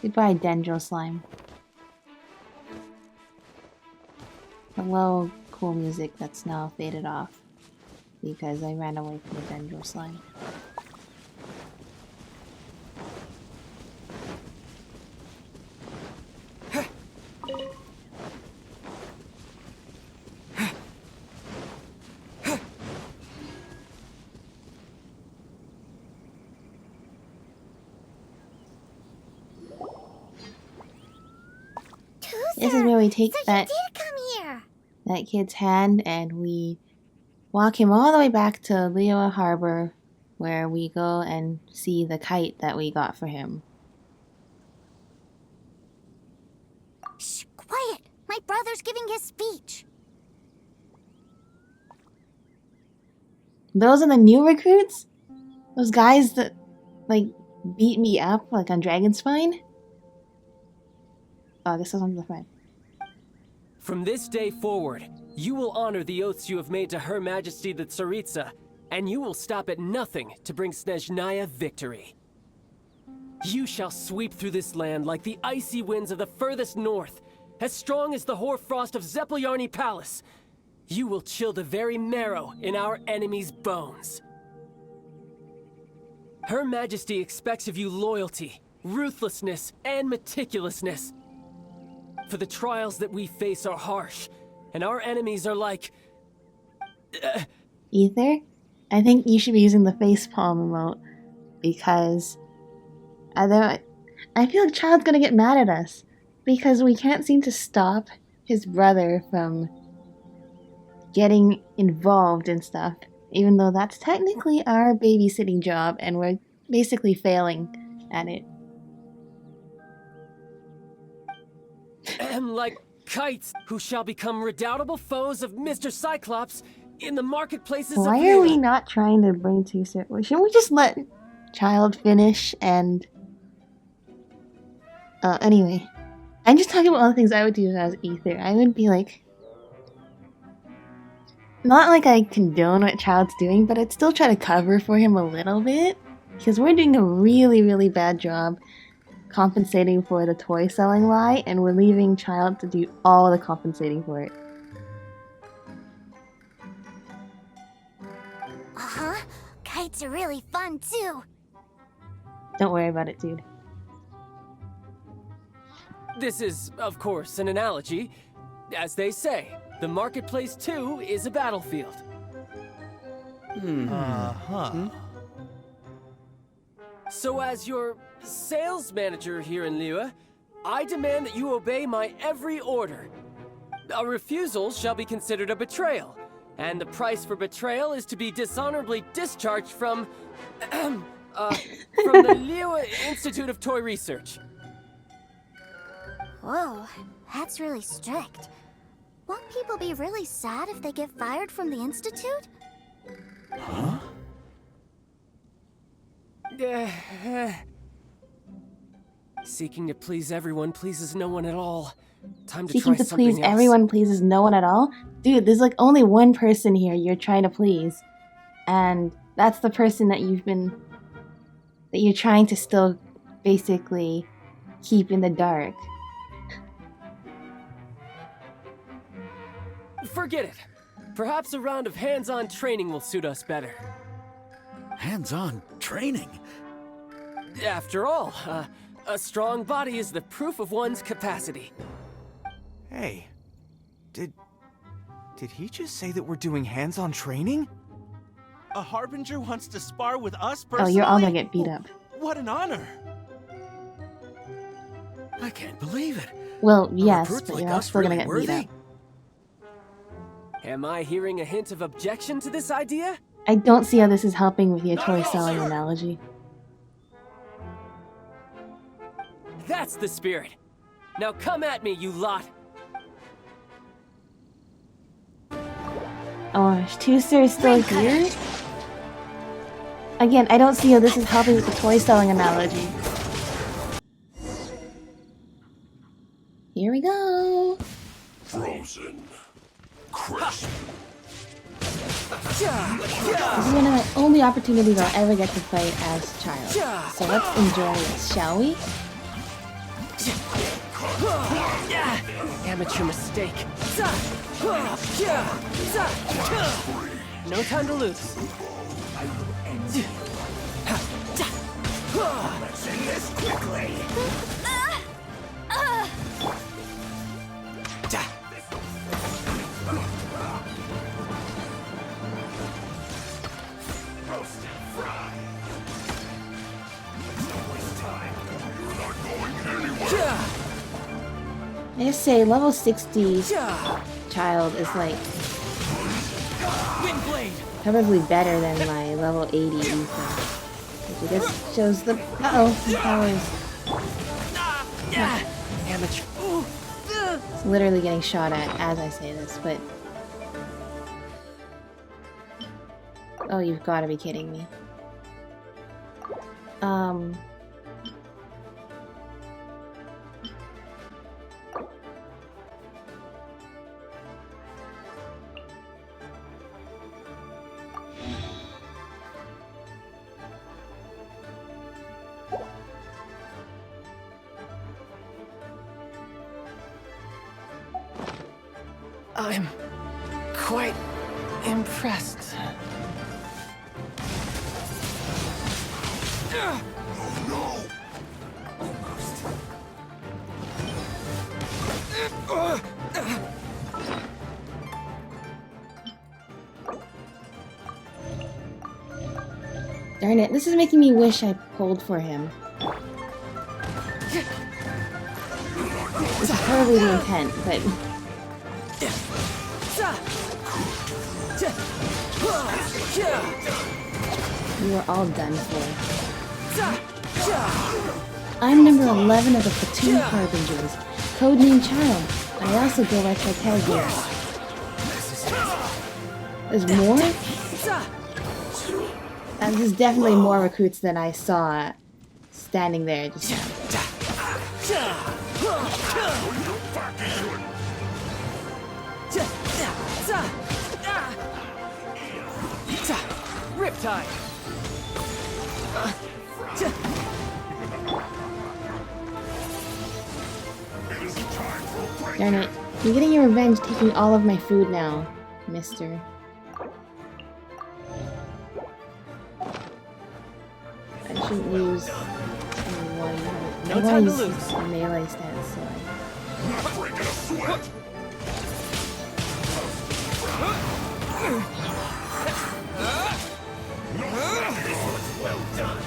Goodbye, Dendro Slime. Hello, cool music that's now faded off because I ran away from the Dendro Slime. This is where we take So that you did come here. kid's hand and we walk him all the way back to Liyue Harbor, where we go and see the kite that we got for him. Shh, quiet. My brother's giving his speech. Those are the new recruits? Those guys that, like, beat me up like on Dragonspine? Oh, this is on the front. From this day forward, you will honor the oaths you have made to Her Majesty the Tsaritsa, and you will stop at nothing to bring Snezhnaya victory. You shall sweep through this land like the icy winds of the furthest north, as strong as the hoarfrost of Zepelyarny Palace. You will chill the very marrow in our enemies' bones. Her Majesty expects of you loyalty, ruthlessness, and meticulousness. For the trials that we face are harsh, and our enemies are like... Ether? I think you should be using the facepalm emote, because I feel like Childe's gonna get mad at us, because we can't seem to stop his brother from getting involved in stuff, even though that's technically our babysitting job, and we're basically failing at it. Like kites who shall become redoubtable foes of Mr. Cyclops in the marketplaces of Why are we not trying to bring Teucer? Shouldn't we just let Childe finish and... anyway. I'm just talking about all the things I would do if I was Ether. I would be like... Not like I condone what Childe's doing, but I'd still try to cover for him a little bit. Because we're doing a really, really bad job compensating for the toy selling lie, and we're leaving Childe to do all the compensating for it. Uh-huh. Kites are really fun, too. Don't worry about it, dude. This is, of course, an analogy. As they say, the marketplace too is a battlefield. So as your sales manager here in Liyue, I demand that you obey my every order. A refusal shall be considered a betrayal, and the price for betrayal is to be dishonorably discharged from the Liyue Institute of Toy Research. Whoa, that's really strict. Won't people be really sad if they get fired from the Institute? Huh? Seeking to please everyone pleases no one at all. Time to Seeking try to please something else. everyone pleases no one at all? Dude, there's like only one person here you're trying to please. And that's the person that you're trying to still basically keep in the dark. Forget it. Perhaps a round of hands-on training will suit us better. Hands-on training? After all, a strong body is the proof of one's capacity. Hey, did he just say that we're doing hands-on training? A Harbinger wants to spar with us Oh, personally? you're all gonna get beat up. What an honor! I can't believe it. Well, yes, recruits but like you're all us still gonna really get beat worthy? up. Am I hearing a hint of objection to this idea? I don't see how this is helping with your toy selling analogy. That's the spirit. Now come at me, you lot. Oh, Teucer is still here? Again, I don't see how this is helping with the toy selling analogy. Here we go. Frozen. Crisp. This is one of my only opportunities I'll ever get to fight as Childe. So let's enjoy this, shall we? Amateur mistake. No time to lose. Let's end this quickly. Roast and fry. Don't waste time. You're not going anywhere. I just say level 60 Childe is like probably better than my level 80 Ethan. Which I guess shows the powers. Amateur. It's literally getting shot at as I say this, but oh, you've got to be kidding me. I'm quite impressed. Oh no! Darn it, this is making me wish I pulled for him. This is probably the intent, but... You are all done for. I'm number 11 of the platoon harbingers, codename Childe. I also go by Tartaglia. There's more? This is definitely more recruits than I saw standing there just now. Riptide! Darn it. You're getting your revenge taking all of my food now, mister. I shouldn't use one. No I time to want to lose. use melee stance, so Well done.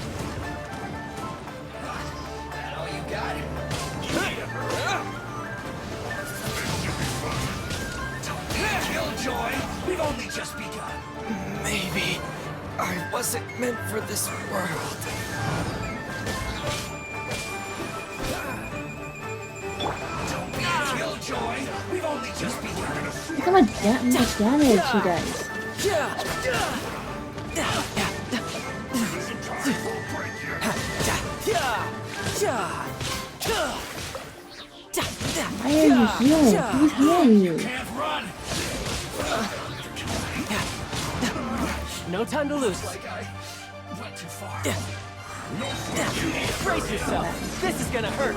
Killjoy, we've only just begun. Maybe I wasn't meant for this world. Don't be a killjoy. We've only just begun. look how much damage she does. Why are you healing? Who's healing you? Can't run. No time to lose. Like I went too far. Brace yourself. This is gonna hurt.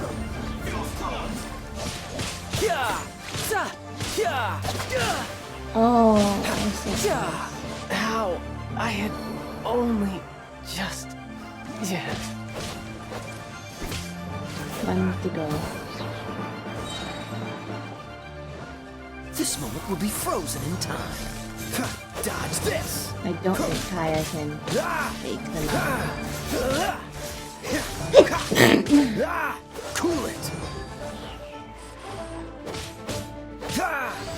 Oh, I'm so sorry. How I had only just... Yeah. 1 to go. This moment will be frozen in time. Dodge this! I don't think Kaya can take them out. Cool it!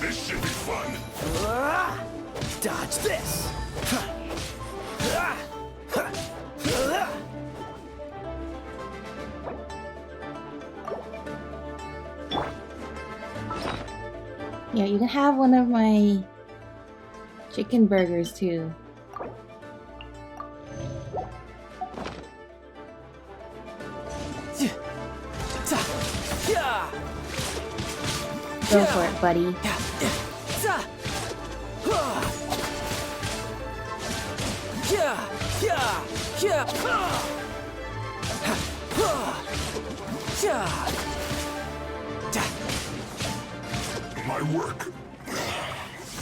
This should be fun. Dodge this! Yeah, you can have one of my chicken burgers too. Go for it, buddy. My work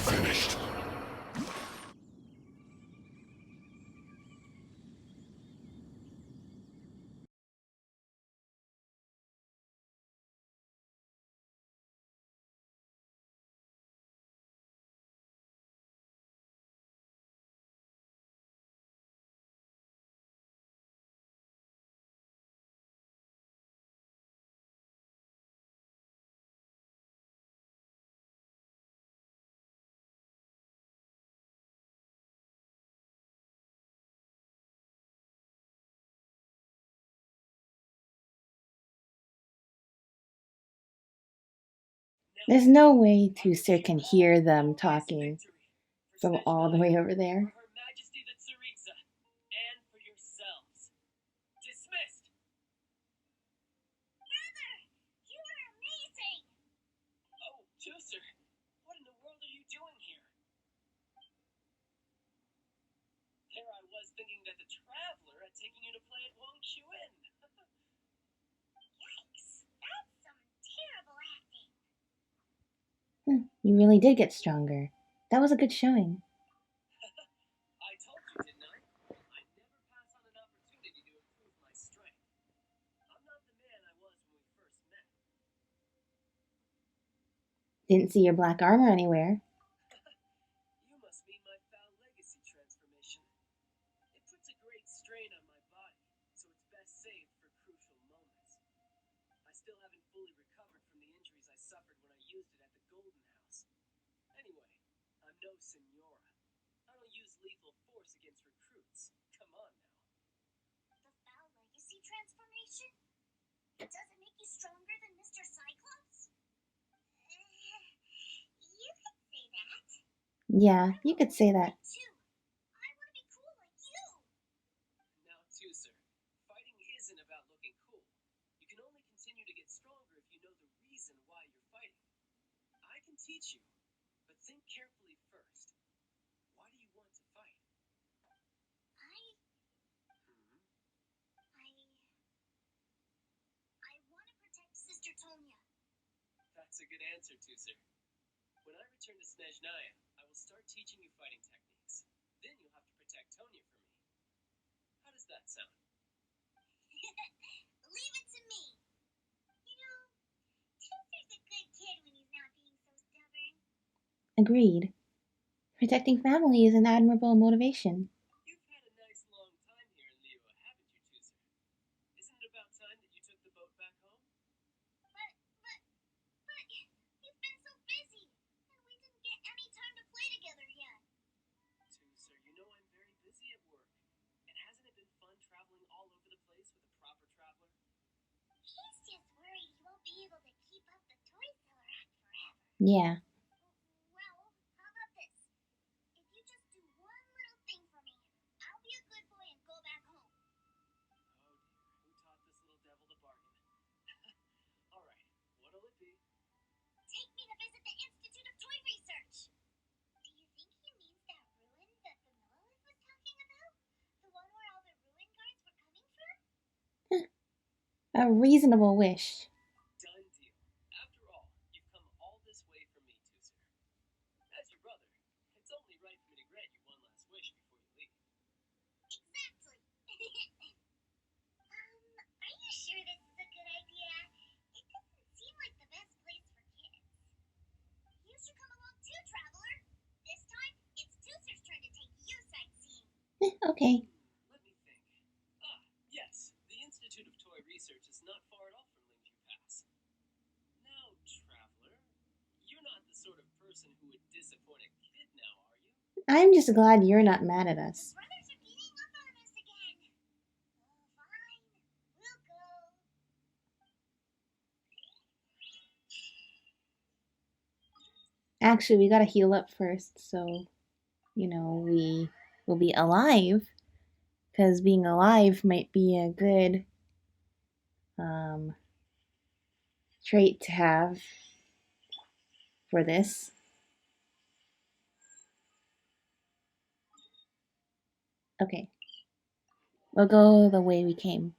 finished. There's no way Teucer can hear them talking from all the way over there. Her Majesty the Tsaritsa, and for yourselves. Dismissed! Brother, you are amazing! Oh, Teucer, what in the world are you doing here? There I was thinking that the Traveler had taken you to play at Wong Chuin. Yikes, that's some terrible acting. You really did get stronger. That was a good showing. I told you, didn't I? I'd never pass on an opportunity to improve my strength. I'm not the man I was when we first met. Didn't see your black armor anywhere. You must mean my foul legacy transformation. It puts a great strain on my body, so it's best saved for crucial moments. I still haven't fully recovered from the injuries I suffered when I used it at the Golden House. Anyway, I'm no senora. I don't use lethal force against recruits. Come on now. The foul legacy transformation? Does it make you stronger than Mr. Cyclops? You could say that. Yeah, you could say that. Too. I want to be cool like you. Now, Teucer, fighting isn't about looking cool. You can only continue to get stronger if you know the reason why you're fighting. I can teach you, but think carefully first. Why do you want to fight? I want to protect Sister Tonya. That's a good answer, Teucer. When I return to Snezhnaya, I will start teaching you fighting techniques. Then you'll have to protect Tonya for me. How does that sound? Leave it to me. You know, Teucer's a good kid when he's not being so stubborn. Agreed. Protecting family is an admirable motivation. You've had a nice long time here in Liyue, haven't you, Teucer? Isn't it about time that you took the boat back home? But, you've been so busy, and we didn't get any time to play together yet. Teucer, you know I'm very busy at work. And hasn't it been fun traveling all over the place with a proper traveler? He's just worried he won't be able to keep up the toy seller act forever. Yeah. Well, how about this? If you just do one little thing for me, I'll be a good boy and go back home. Oh dear, who taught this little devil to bargain? Alright, what'll it be? Take me to visit the Institute of Toy Research. Do you think he means that ruin that the Monolith was talking about? The one where all the ruin guards were coming from? A reasonable wish. Done deal. After all, you've come all this way for me, Teucer. As your brother, it's only right for me to grant you one last wish before you leave. Exactly. Are you sure this is a good idea? It doesn't seem like the best place for kids. You should come along too, Traveler. This time, it's Teucer's turn to take you sightseeing. Okay. Let me think. Yes, the Institute of Toy Research is not far at all from Lingju Pass. Now, Traveler, you're not the sort of person who would disappoint a kid now, are you? I'm just glad you're not mad at us. Brothers are beating up on us again. Oh, fine. We'll go. Actually, we gotta heal up first, so, you know, we will be alive. Because being alive might be a good trait to have for this. Okay. We'll go the way we came.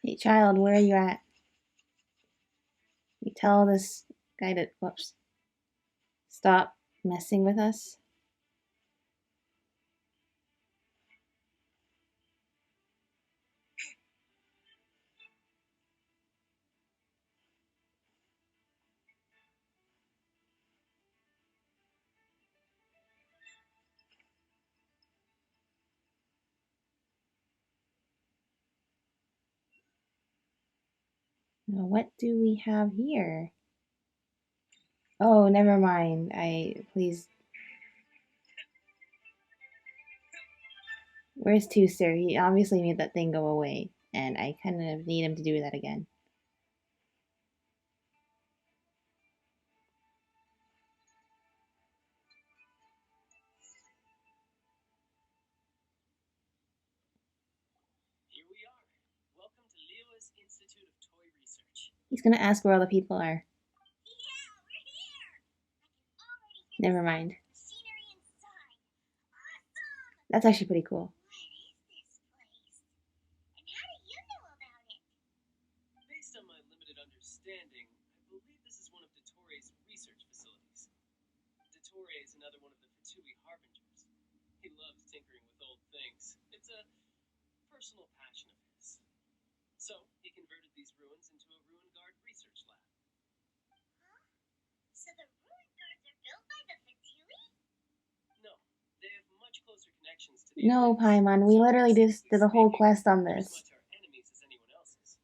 Hey, child, where are you at? You tell this guy to, whoops, stop messing with us. Now, what do we have here? Oh, never mind. Please. Where's Teucer? He obviously made that thing go away, and I kind of need him to do that again. Here we are. Welcome to Liyue's Institute of Toy Research. He's gonna ask where all the people are. He Never mind. Machinery inside. Awesome! That's actually pretty cool. What is this place? And how do you know about it? Based on my limited understanding, I believe this is one of Dettore's research facilities. Dettore is another one of the Fatui harbingers. He loves tinkering with old things. It's a personal passion of his. So, he converted these ruins into a ruin guard research lab. Huh? So the ruin guards are built by the Fatui? No, they have much closer connections to the No, events. Paimon, we So, literally just did the whole speaking, quest on they're as this. much our enemies as anyone else's.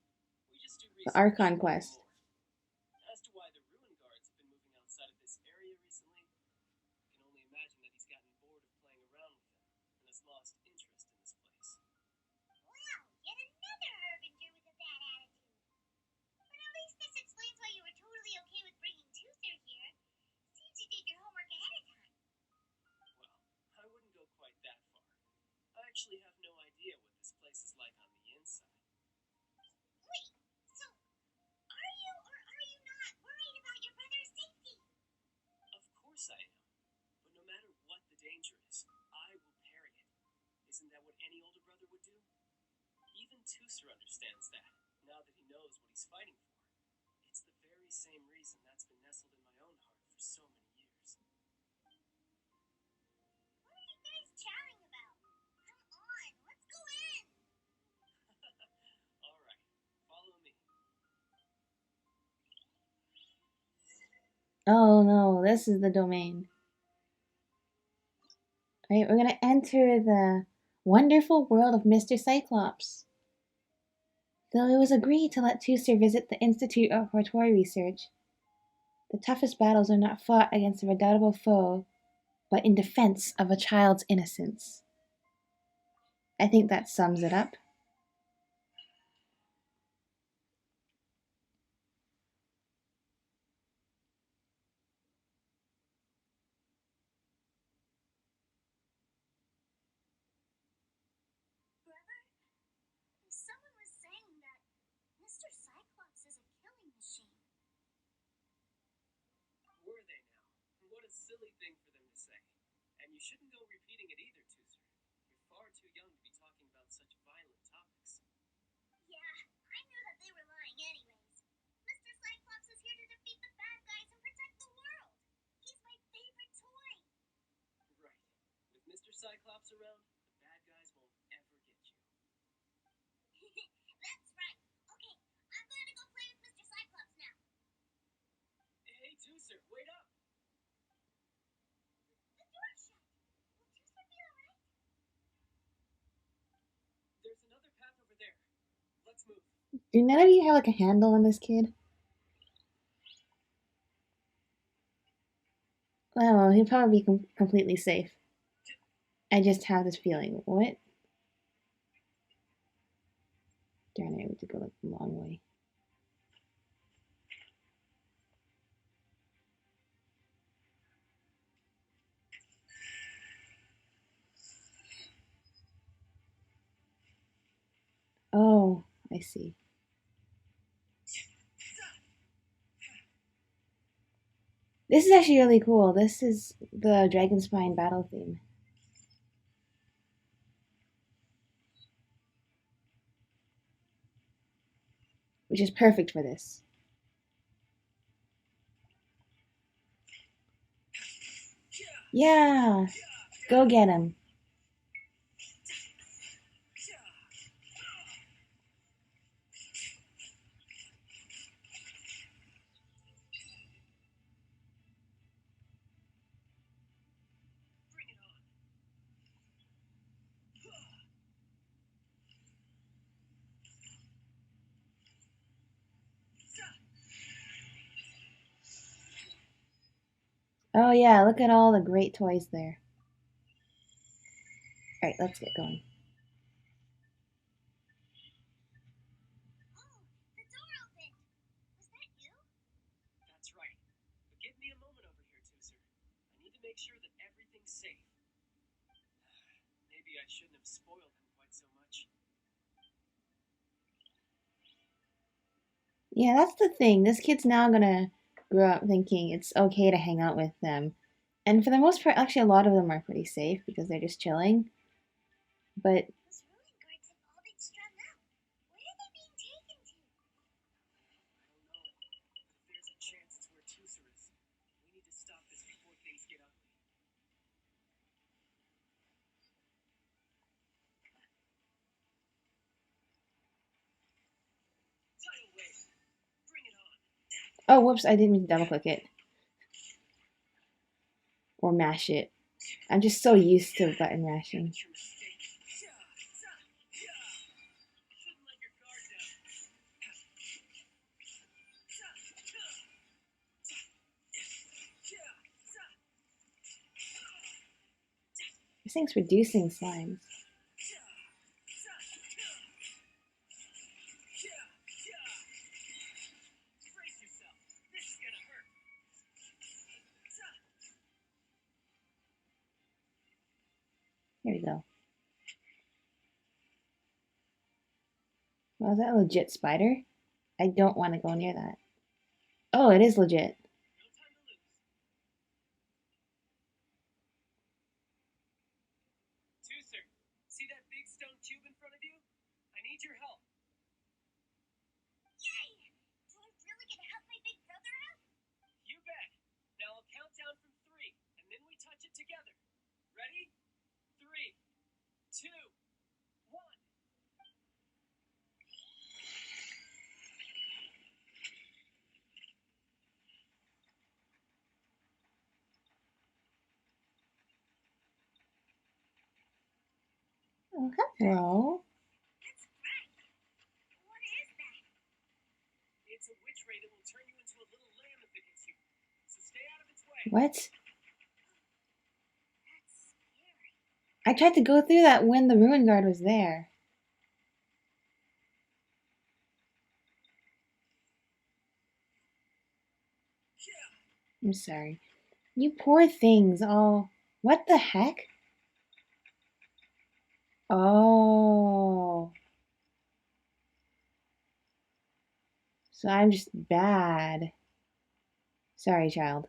We just do The research, Archon nothing quest. more. As to why the ruin guards have been moving outside of this area recently, I can only imagine that he's gotten bored of playing around with them and has lost interest in this place. Wow, yet another harbinger with a bad attitude. But at least this explains why you were totally okay with bringing Teucer here. Seems you did your homework ahead of time. Well, I wouldn't go quite that far. I actually have no idea what this place is like on the inside. Wait, so are you or are you not worried about your brother's safety? Of course I am. But no matter what the danger is, I will parry it. Isn't that what any older brother would do? Even Teucer understands that, now that he knows what he's fighting for. It's the very same reason that's been nestled in my own heart for so many years. What are you guys chatting about? Come on, let's go in. All right, follow me. Oh no, this is the domain. Alright, we're gonna enter the wonderful world of Mr. Cyclops. Though it was agreed to let Teucer visit the Institute of Partway Research, the toughest battles are not fought against a redoubtable foe, but in defense of a child's innocence. I think that sums it up. Brother, someone was saying that Mr. Cyclops is a killing machine. Were they now? What a silly thing for them to say. And you shouldn't go repeating it either, Teucer. You're far too young to be talking about such violent topics. Yeah, I knew that they were lying anyways. Mr. Cyclops is here to defeat the bad guys and protect the world. He's my favorite toy. Right. With Mr. Cyclops around, the bad guys won't ever get you. That's right. Okay, I'm going to go play with Mr. Cyclops now. Hey, Teucer, wait up! The door's shut. Will Teucer be alright? There's another path over there. Let's move. Do none of you have like a handle on this kid? Oh, he'll probably be completely safe. I just have this feeling. What? Darn it, we have to go like a long way. Oh, I see. This is actually really cool. This is the Dragon Spine battle theme. Which is perfect for this. Yeah! Go get him. Bring it on. Oh yeah, look at all the great toys there. Alright, let's get going. Oh, the door opened. Was that you? That's right. But give me a moment over here, Teucer. I need to make sure that everything's safe. Maybe I shouldn't have spoiled him quite so much. Yeah, that's the thing. This kid's now gonna grow up thinking it's okay to hang out with them. And for the most part, actually, a lot of them are pretty safe because they're just chilling. But Those ruin guards have all been strung up. Where are they being taken to? I don't know, but if there's a chance it's where Teucer is, we need to stop this before things get ugly. Tidal wave, bring it on. oh, whoops! I didn't mean to double click it or mash it. I'm just so used to button mashing. Shouldn't let your guard down. This thing's reducing slimes. Brace yourself. This is gonna hurt. Here we go. Well, is that a legit spider? I don't want to go near that. Oh, it is legit. No time to lose. Teucer, see that big stone cube in front of you? I need your help. Yay! So I'm really gonna help my big brother out? You bet. Now I'll count down from 3, and then we touch it together. Ready? 3, 2, 1. Oh, hello. That's right. What is that? It's a witch ray that will turn you into a little lamb if it hits you. So stay out of its way. What? That's scary. I tried to go through that when the ruin guard was there. I'm sorry. You poor things. Oh, what the heck? Oh. So I'm just bad. Sorry, child.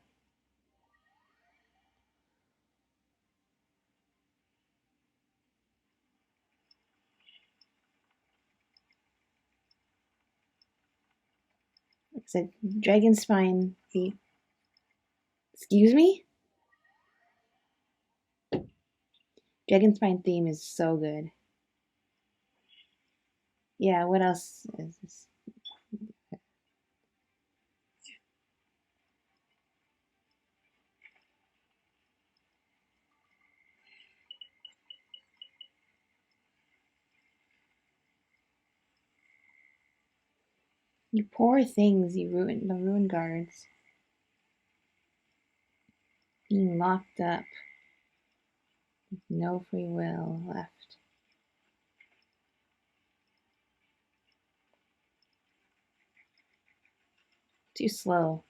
It's a dragon spine thief. Excuse me? Dragon spine theme is so good. Yeah, what else is this? You poor things, you ruined the ruin guards. Being locked up. With no free will left. Too slow.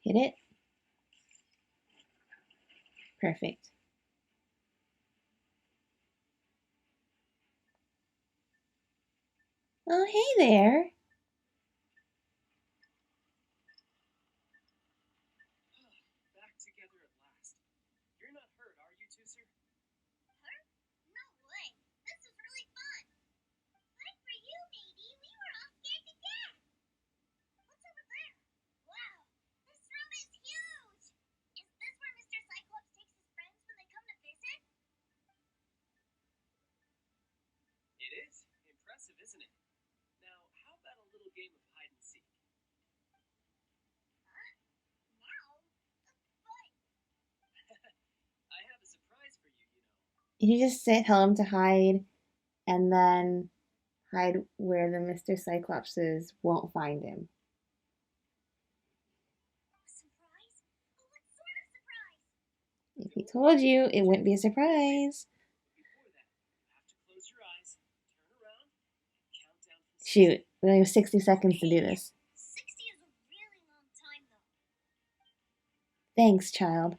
Hit it. Perfect. Oh, hey there. Back together at last. You're not hurt, are you, Teucer? Her? No way. This is really fun. Good for you, baby. We were all scared to death. What's over there? Wow, this room is huge. Is this where Mr. Cyclops takes his friends when they come to visit? It is. Impressive, isn't it? Now, how about a little game of hide and seek? Huh? Now? But I have a surprise for you, you know. You just tell him to hide and then hide where the Mr. Cyclopses won't find him. a surprise? Oh, what sort of surprise? If he told you, it wouldn't be a surprise. Before that, you have to close your eyes, turn around, and count down from 6. Shoot, we only have 60 seconds to do this. 60 is a Thanks, child.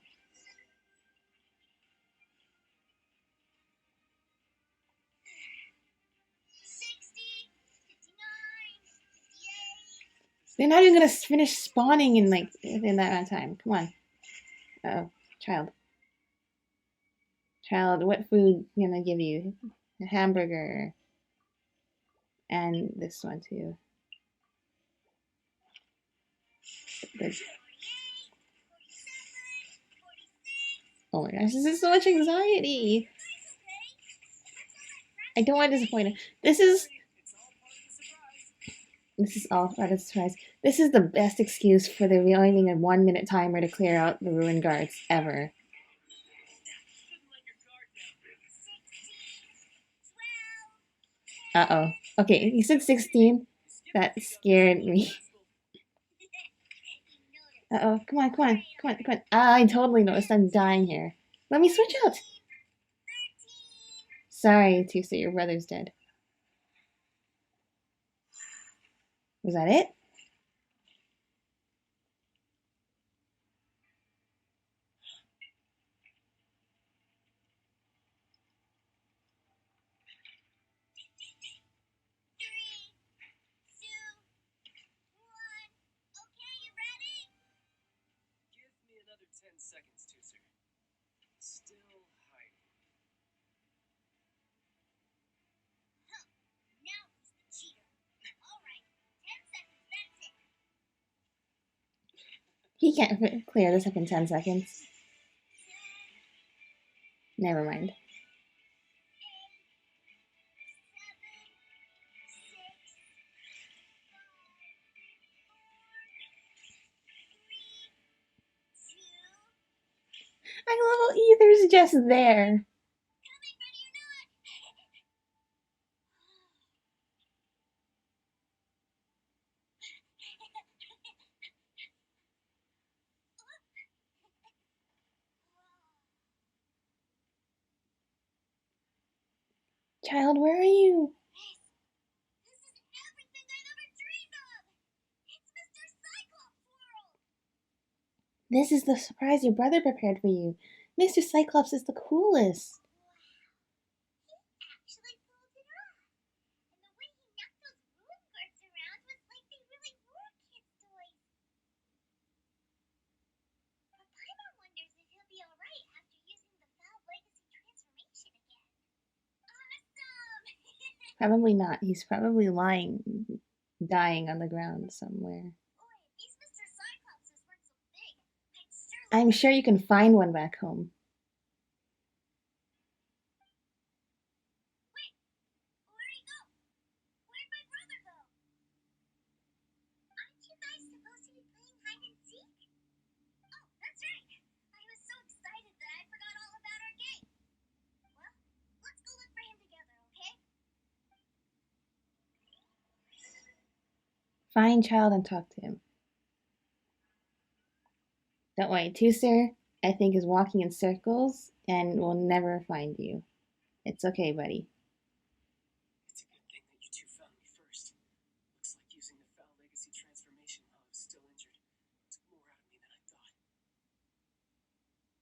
They're not even gonna finish spawning in like within that amount of time. Come on. Uh-oh, child. Child, what food can I give you? A hamburger. And this one too. Good. Oh my gosh, this is so much anxiety. I don't want to disappoint him. This is all part of the surprise. This is the best excuse for there being a 1 minute timer to clear out the ruined guards ever. Uh-oh. Okay, he said 16. That scared me. Uh-oh, come on, come on, come on, come on. Ah, I totally noticed I'm dying here. Let me switch out. Sorry, Teucer, your brother's dead. Was that it? Give me another 10 seconds, Teucer. Still hiding. Now who's the cheater? Alright, 10 seconds, that's it. He can't clear this up in 10 seconds. Never mind. I love how Ether's just there. Child, where are you? This is everything I've ever dreamed of! It's Mr. Cyclops' world! This is the surprise your brother prepared for you. Mr. Cyclops is the coolest. He actually pulled it off. And the way he knocked those ruin guards around was like they really were kids' toys. But Paimon wonders if he'll be alright after using the foul legacy transformation again. Awesome! Probably not. He's probably lying, dying on the ground somewhere. Boy, if these Mr. Cyclopses weren't so big, I'd surely... I'm sure you can find one back home. Wait, where'd he go? Where'd my brother go? Aren't you guys supposed to be playing hide and seek? Oh, that's right. I was so excited that I forgot all about our game. Well, let's go look for him together, okay? Find child and talk to him. Don't worry, Teucer, I think, is walking in circles and will never find you. It's okay, buddy. It's a good thing that you two found me first. Looks like using the foul legacy transformation while I was still injured took more out of me than I thought.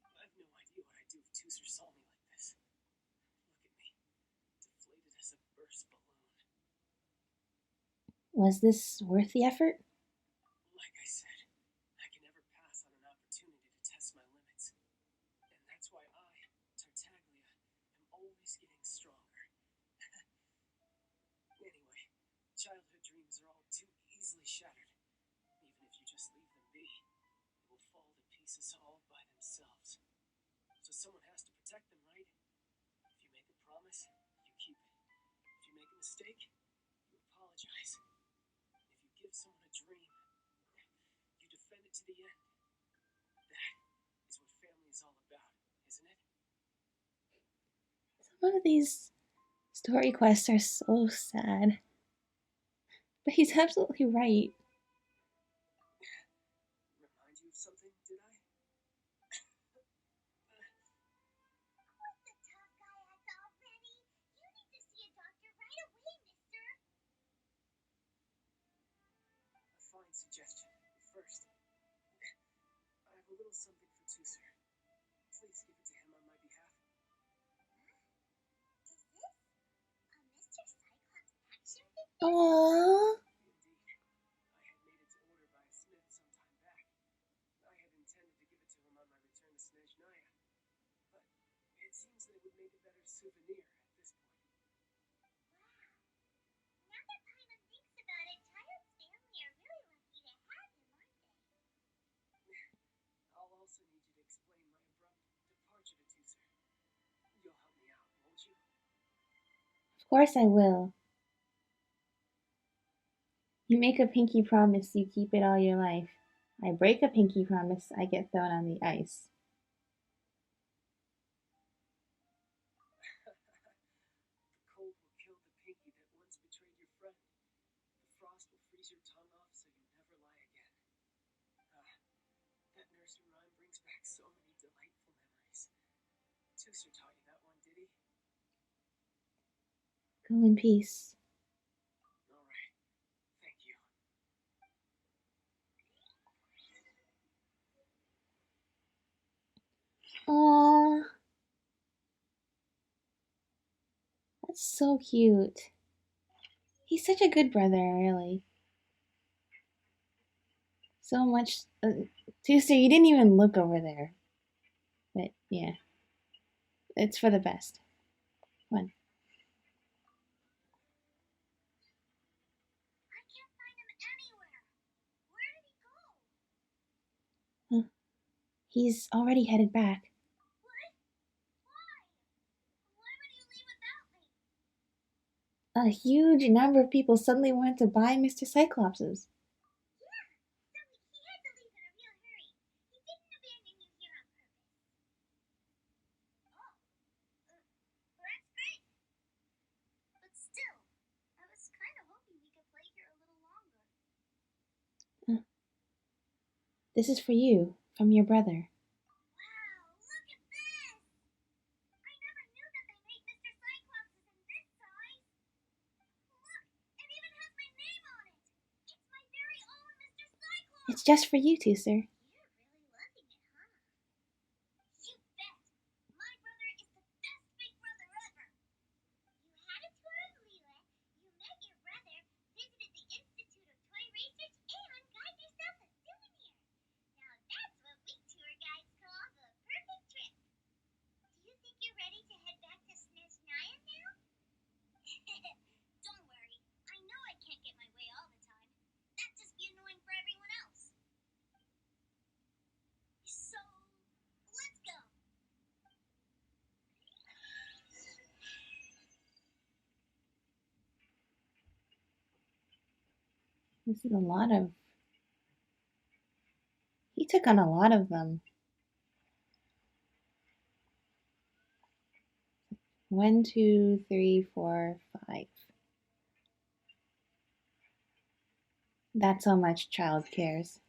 I have no idea what I'd do if Teucer saw me like this. Look at me, deflated as a burst balloon. Was this worth the effort? Like I said, I can never pass on an opportunity to test my limits. And that's why I, Tartaglia, am always getting stronger. Anyway, childhood dreams are all too easily shattered. Even if you just leave them be, they will fall to pieces all by themselves. So someone has to protect them, right? If you make a promise, you keep it. If you make a mistake, you apologize. If you give someone a dream, you defend it to the end. That is what family is all about, isn't it? Some of these story quests are so sad. But he's absolutely right. Remind you of something, did I? Who's the tough guy act already? You need to see a doctor right away, mister. A fine suggestion. But first, I have a little something Aww. Now that Paimon thinks about it, Child's family are really lucky to have him, aren't they? I'll also need you to explain my abrupt departure to Teucer. You'll help me out, won't you? Of course I will. You make a pinky promise, you keep it all your life. I break a pinky promise, I get thrown on the ice. The cold will kill the pinky that once betrayed your friend. The frost will freeze your tongue off so you never lie again. That nursery rhyme brings back so many delightful memories. Teucer taught you that one, did he? Go in peace. All right. Thank you. Aww. That's so cute. He's such a good brother, really. So much. Teucer, you didn't even look over there. But yeah. It's for the best. One. I can't find him anywhere. Where did he go? Huh. He's already headed back. What? Why? Why would you leave without me? A huge number of people suddenly wanted to buy Mr. Cyclops's. Yeah, so he had to leave in a real hurry. He didn't abandon you here on purpose. Oh, that's great. But still, I was kind of hoping we could play here a little longer. This is for you, from your brother. Wow, look at this! I never knew that they made Mr. Cyclops in this size. Look, it even has my name on it. It's my very own Mr. Cyclops. It's just for you, Teucer. You're really loving it, huh? You bet. My brother is the best big brother ever. You had a tour of Liyue, you met your brother, visited the Institute of Toy Research, and got yourself a souvenir. Now that's what we tour guides call the perfect trip. Do you think you're ready to head back to Snezhnaya now? Don't worry. I know I can't get my way all the time. That'd just be annoying for everyone else. So, let's go. This is a lot of... He took on a lot of them. 1, 2, 3, 4, 5. That's how much Childe cares.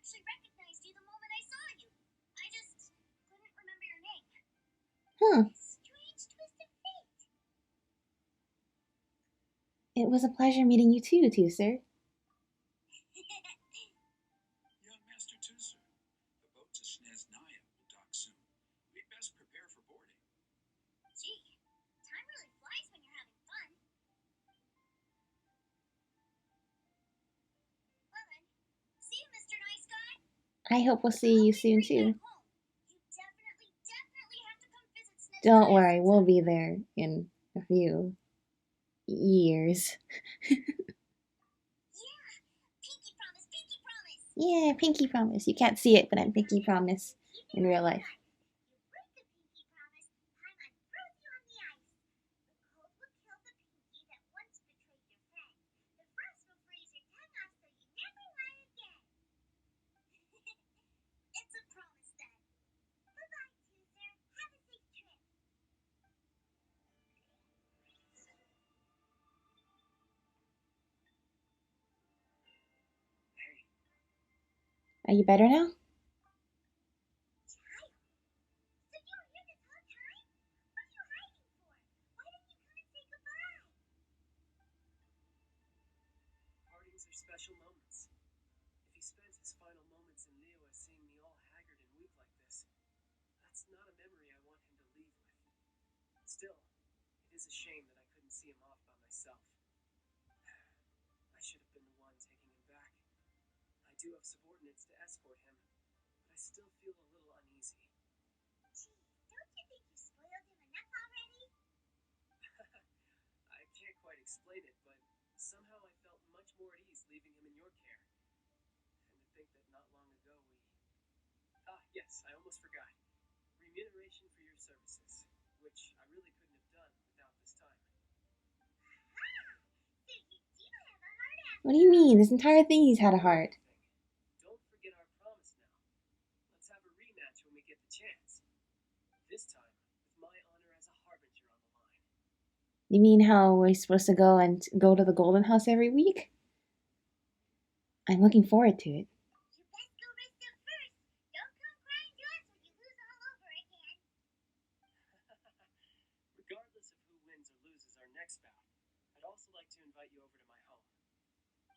actually recognized you the moment I saw you. I just couldn't remember your name. Huh. Strange twist of fate. It was a pleasure meeting you too, Teucer. Young Master Teucer, the boat to Snezhnaya will dock soon. We'd best prepare for boarding. Gee, time really flies when you're having fun. Well then, see you, Mr. Nice Guy. I hope we'll see you soon too. You definitely have to come visit Snezhnaya. Don't worry, we'll be there in a few years. Pinky promise, pinky promise. Yeah, pinky promise. You can't see it, but I'm pinky promise in real life. You break the pinky promise, I might throw you on the ice. The cold will kill the pinky that once betrayed your friend. The frost will freeze your tongue off so you never lie again. It's a promise then. Bye-bye, Teucer. Have a safe trip. Are you better now? Child, so you were here this whole time? What are you hiding for? Why didn't you come and say goodbye? Partings are special moments. If he spent his final moments in Liyue seeing me all haggard and weak like this, that's not a memory I want him to leave with. Still, it is a shame that I couldn't see him off by myself. I should have been the one taking him back. I do have subordinates to escort him, but I still feel a little uneasy. Gee, don't you think you spoiled him enough already? I can't quite explain it, but somehow I felt much more at ease leaving him in your care. And to think that not long ago we... yes, I almost forgot. Remuneration for your services, which I really couldn't have done without this time. Aha! So you do have a heart after. What do you mean? This entire thing he's had a heart. Don't forget our promise now. Let's have a rematch when we get the chance. This time, with my honor as a harbinger on the line. You mean how we're supposed to go to the Golden House every week? I'm looking forward to it. You best go rest up first. Don't come crying to us when you lose all over again. Regardless of who wins or loses our next bout, I'd also like to invite you over to my home.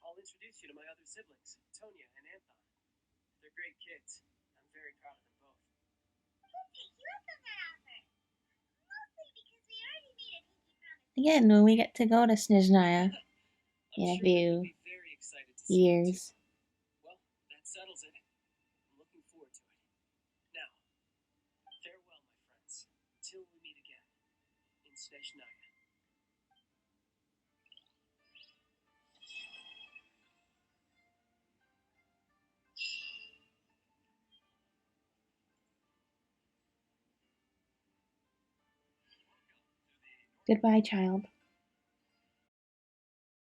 I'll introduce you to my other siblings, Tonya and Anton. They're great kids. I'm very proud of them both. We'll take you up on that offer. Mostly because we already made a pinky promise. Again, when we get to go to Snezhnaya in a I'm sure few you'll be very excited to see me years. too. Well, that settles it. I'm looking forward to it. Now, farewell, my friends, till we meet again in Snezhnaya. Goodbye, child.